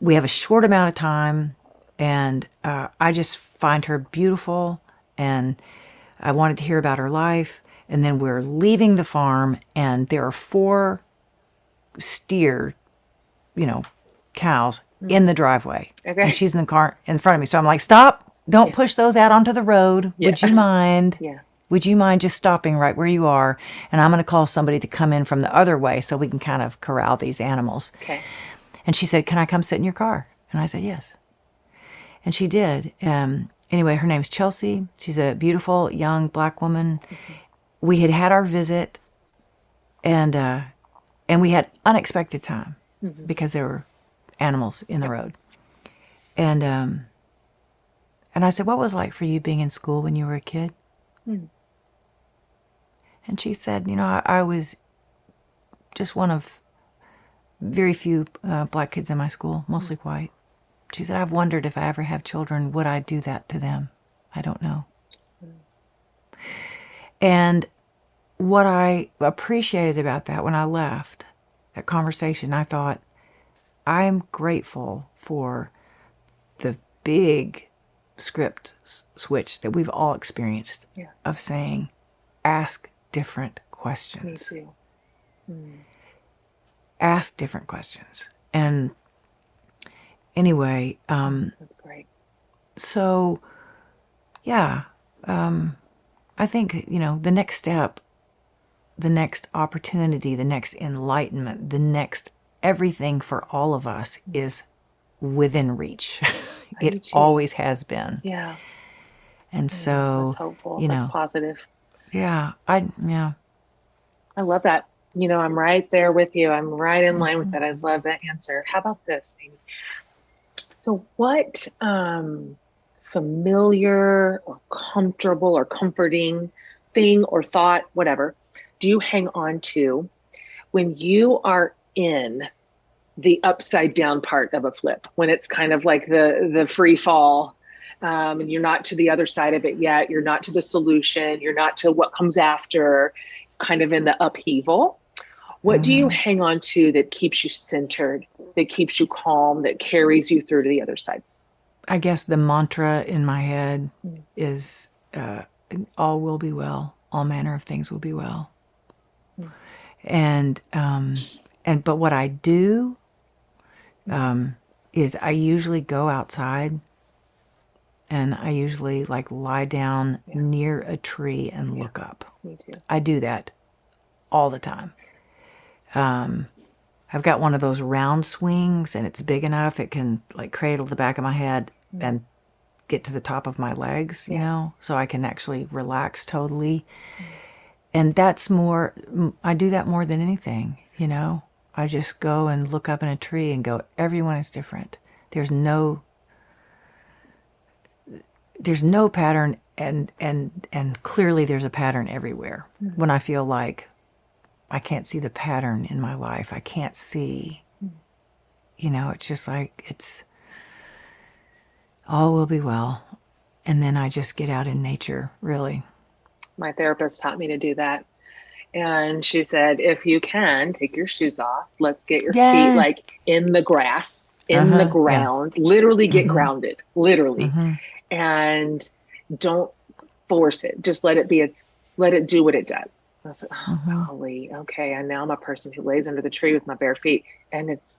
We have a short amount of time, and I just find her beautiful, and I wanted to hear about her life. And then we're leaving the farm, and there are 4 steer, cows in the driveway. Okay. And she's in the car in front of me. So I'm like, stop, don't push those out onto the road. Yeah. Would you mind? Yeah. Would you mind just stopping right where you are? And I'm going to call somebody to come in from the other way so we can kind of corral these animals. Okay. And she said, can I come sit in your car? And I said, yes. And she did. Anyway, her name's Chelsea. She's a beautiful young black woman. Mm-hmm. We had our visit, and we had unexpected time because there were animals in the road. And I said, what was it like for you being in school when you were a kid? And she said, I was just one of very few black kids in my school, mostly white. She said, I've wondered if I ever have children, would I do that to them? I don't know. And what I appreciated about that when I left that conversation, I thought, I'm grateful for the big script switch that we've all experienced of saying, ask different questions. Me too. Ask different questions. And anyway, That's great. so yeah, I think, the next step, the next opportunity, the next enlightenment, the next everything for all of us is within reach. It always has been. Yeah. And so, That's hopeful. That's positive. Yeah, I love that. I'm right there with you. I'm right in line with that. I love that answer. How about this, Amy? So what familiar or comfortable or comforting thing or thought, whatever, do you hang on to when you are in the upside down part of a flip, when it's kind of like the free fall, and you're not to the other side of it yet, you're not to the solution, you're not to what comes after, kind of in the upheaval? What do you hang on to that keeps you centered, that keeps you calm, that carries you through to the other side? I guess the mantra in my head is all will be well, all manner of things will be well. And but what I do is I usually go outside, and I usually lie down near a tree and look up. Me too. I do that all the time. I've got one of those round swings, and it's big enough it can cradle the back of my head and get to the top of my legs, so I can actually relax totally. And that's more, I do that more than anything, I just go and look up in a tree and go, everyone is different. There's no pattern, and clearly there's a pattern everywhere. When I feel like I can't see the pattern in my life, I can't see, it's just it's all will be well. And then I just get out in nature, really. My therapist taught me to do that. And she said, if you can, take your shoes off. Let's get your feet in the grass, in the ground, literally get grounded, literally. And don't force it. Just let it be. Let it do what it does. I was like, oh, golly, okay. And now I'm a person who lays under the tree with my bare feet, and it's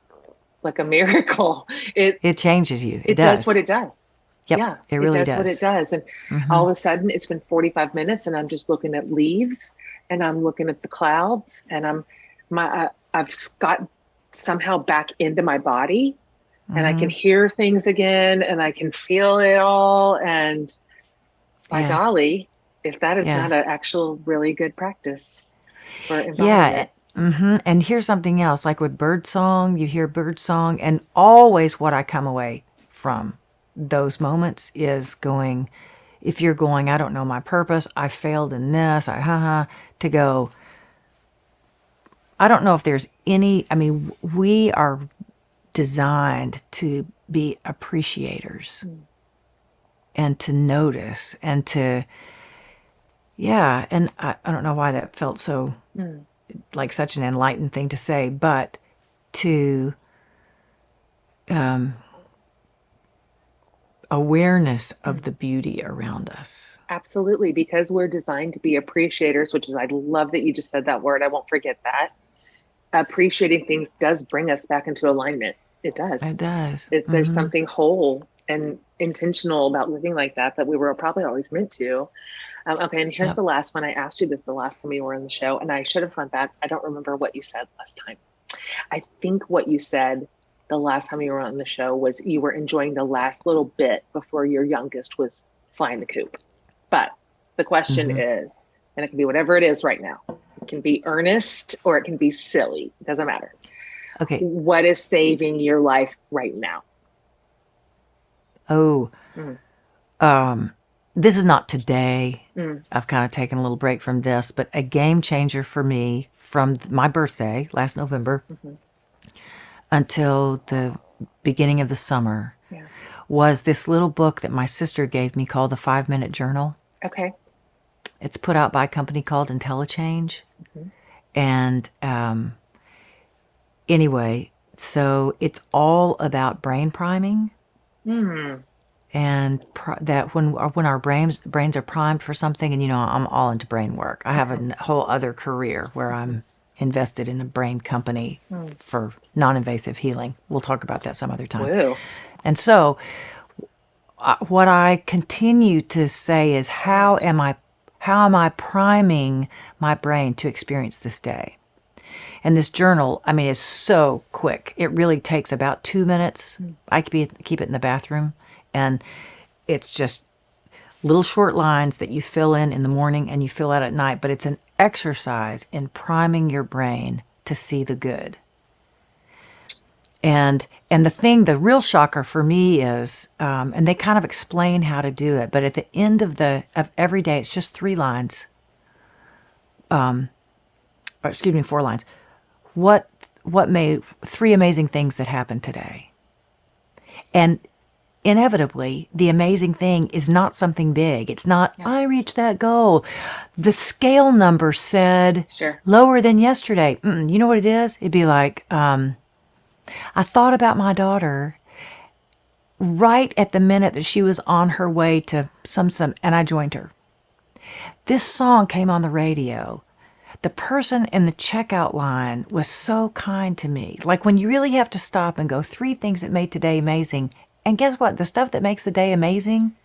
like a miracle. It changes you. It does what it does. Yep, Yeah, it really does what it does. And all of a sudden it's been 45 minutes and I'm just looking at leaves and I'm looking at the clouds, and I've got somehow back into my body, and I can hear things again, and I can feel it all. And by golly, if that is not an actual really good practice for environment. Yeah. And here's something else, with bird song, you hear bird song, and always what I come away from those moments is going, if you're going, I don't know my purpose, I failed in this, to go, I don't know if there's any, I mean, we are designed to be appreciators and to notice and to, yeah. And I don't know why that felt so like such an enlightened thing to say, but to awareness of the beauty around us. Absolutely, because we're designed to be appreciators, which is, I love that you just said that word. I won't forget that. Appreciating things does bring us back into alignment. It does. It does. There's something whole and intentional about living like that we were probably always meant to. Okay, and here's the last one. I asked you this the last time you were on the show, and I should have went back. I don't remember what you said last time. I think what you said the last time you were on the show was you were enjoying the last little bit before your youngest was flying the coop. But the question is, and it can be whatever it is right now. It can be earnest or it can be silly. It doesn't matter. Okay. What is saving your life right now? Oh, this is not today. I've kind of taken a little break from this, but a game changer for me from my birthday last November until the beginning of the summer was this little book that my sister gave me called The 5-Minute Journal. Okay. It's put out by a company called IntelliChange. And anyway, so it's all about brain priming. And that when our brains are primed for something, and I'm all into brain work. I have a whole other career where I'm invested in a brain company for non-invasive healing. We'll talk about that some other time. Woo. And so what I continue to say is how am I priming my brain to experience this day? And this journal, I mean, is so quick. It really takes about 2 minutes. I keep it in the bathroom, and it's just little short lines that you fill in the morning and you fill out at night, but it's an exercise in priming your brain to see the good. And the real shocker for me is, and they kind of explain how to do it, but at the end of every day, it's just 3 lines. 4 lines. What made 3 amazing things that happened today? And inevitably, the amazing thing is not something big. It's not, I reached that goal. The scale number said lower than yesterday. You know what it is? It'd be like, I thought about my daughter right at the minute that she was on her way to some, and I joined her. This song came on the radio. The person in the checkout line was so kind to me. Like when you really have to stop and go 3 things that made today amazing. And guess what? The stuff that makes the day amazing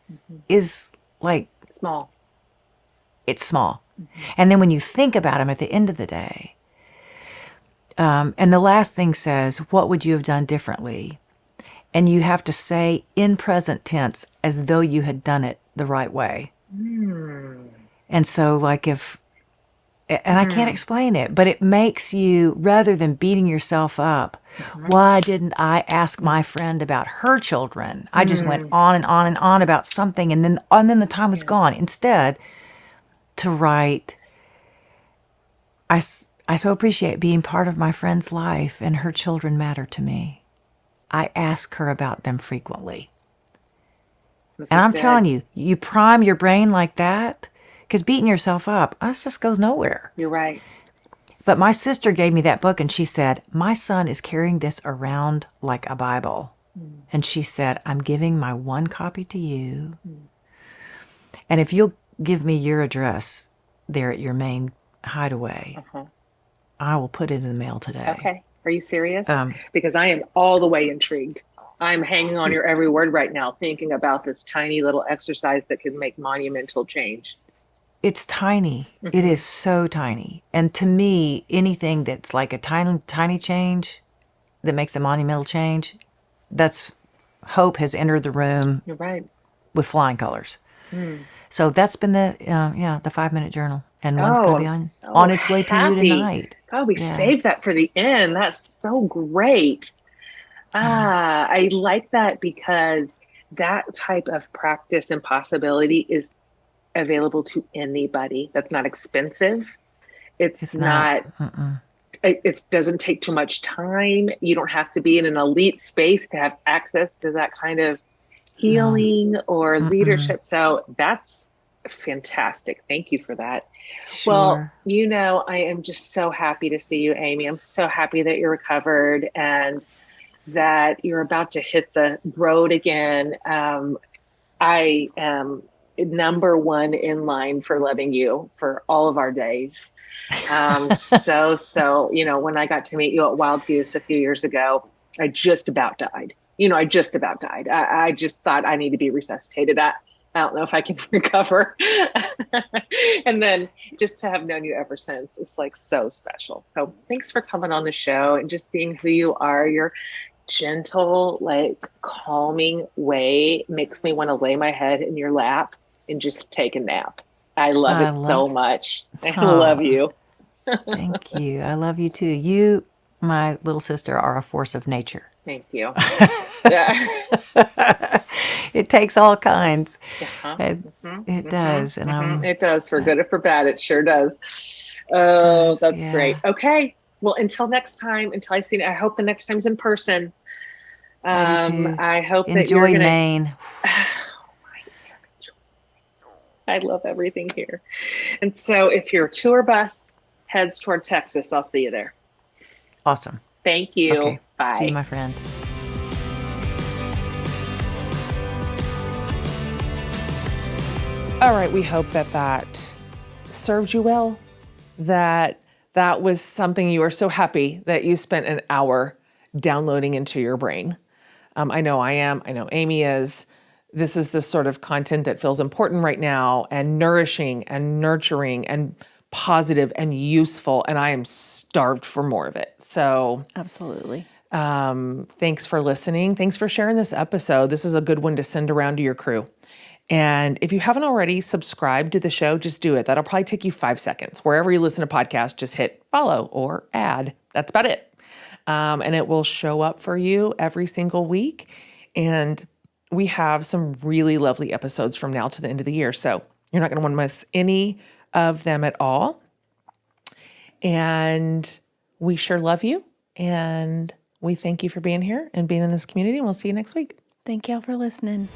is like small. It's small. And then when you think about them at the end of the day, and the last thing says, what would you have done differently? And you have to say in present tense as though you had done it the right way. And so like and I can't explain it, but it makes you, rather than beating yourself up, why didn't I ask my friend about her children? I just went on and on and on about something, and then the time was gone. Instead, to write, I so appreciate being part of my friend's life, and her children matter to me. I ask her about them frequently. And I'm telling you, you prime your brain like that, because beating yourself up, that just goes nowhere. You're right. But my sister gave me that book, and she said, my son is carrying this around like a Bible. And she said, I'm giving my 1 copy to you. And if you'll give me your address there at your main hideaway, I will put it in the mail today. Okay. Are you serious? Because I am all the way intrigued. I'm hanging on your every word right now, thinking about this tiny little exercise that could make monumental change. It's tiny. It is so tiny. And to me, anything that's like a tiny, tiny change that makes a monumental change, that's hope has entered the room. You're right. With flying colors. So that's been the 5-minute journal. And one's going to be on its way to you tonight. Oh, we saved that for the end. That's so great. I like that because that type of practice and possibility is available to anybody. That's not expensive. It's not it doesn't take too much time. You don't have to be in an elite space to have access to that kind of healing or leadership. So that's fantastic. Thank you for that. Well, Sure. I am just so happy to see you, Amy. I'm so happy that you're recovered and that you're about to hit the road again. I am number one in line for loving you for all of our days. When I got to meet you at Wild Goose a few years ago, I just about died. I just about died. I just thought I need to be resuscitated. I don't know if I can recover. And then just to have known you ever since, it's like so special. So thanks for coming on the show and just being who you are. Your gentle, like calming way makes me want to lay my head in your lap and just take a nap. I love I it so love, much. I oh, love you. thank you. I love you too. You, my little sister, are a force of nature. Thank you. Yeah. It takes all kinds. Uh-huh. It does. And It does, for good or for bad. It sure does. Oh, that's yeah. great. Okay. Well, until next time, until I see you, I hope the next time's in person. I do too. I hope that you're Enjoy going to. Maine. I love everything here. And so if your tour bus heads toward Texas, I'll see you there. Awesome. Thank you. Okay. Bye. See you, my friend. All right, we hope that served you well, that was something you are so happy that you spent an hour downloading into your brain. I know I am. I know Amy is. This is the sort of content that feels important right now and nourishing and nurturing and positive and useful, and I am starved for more of it. So Absolutely. thanks for listening. Thanks for sharing this episode. This is a good one to send around to your crew. And if you haven't already subscribed to the show, just do it. That'll probably take you 5 seconds. Wherever you listen to podcasts, just hit follow or add. That's about it. And it will show up for you every single week. And we have some really lovely episodes from now to the end of the year. So you're not going to want to miss any of them at all. And we sure love you. And we thank you for being here and being in this community. And we'll see you next week. Thank y'all for listening.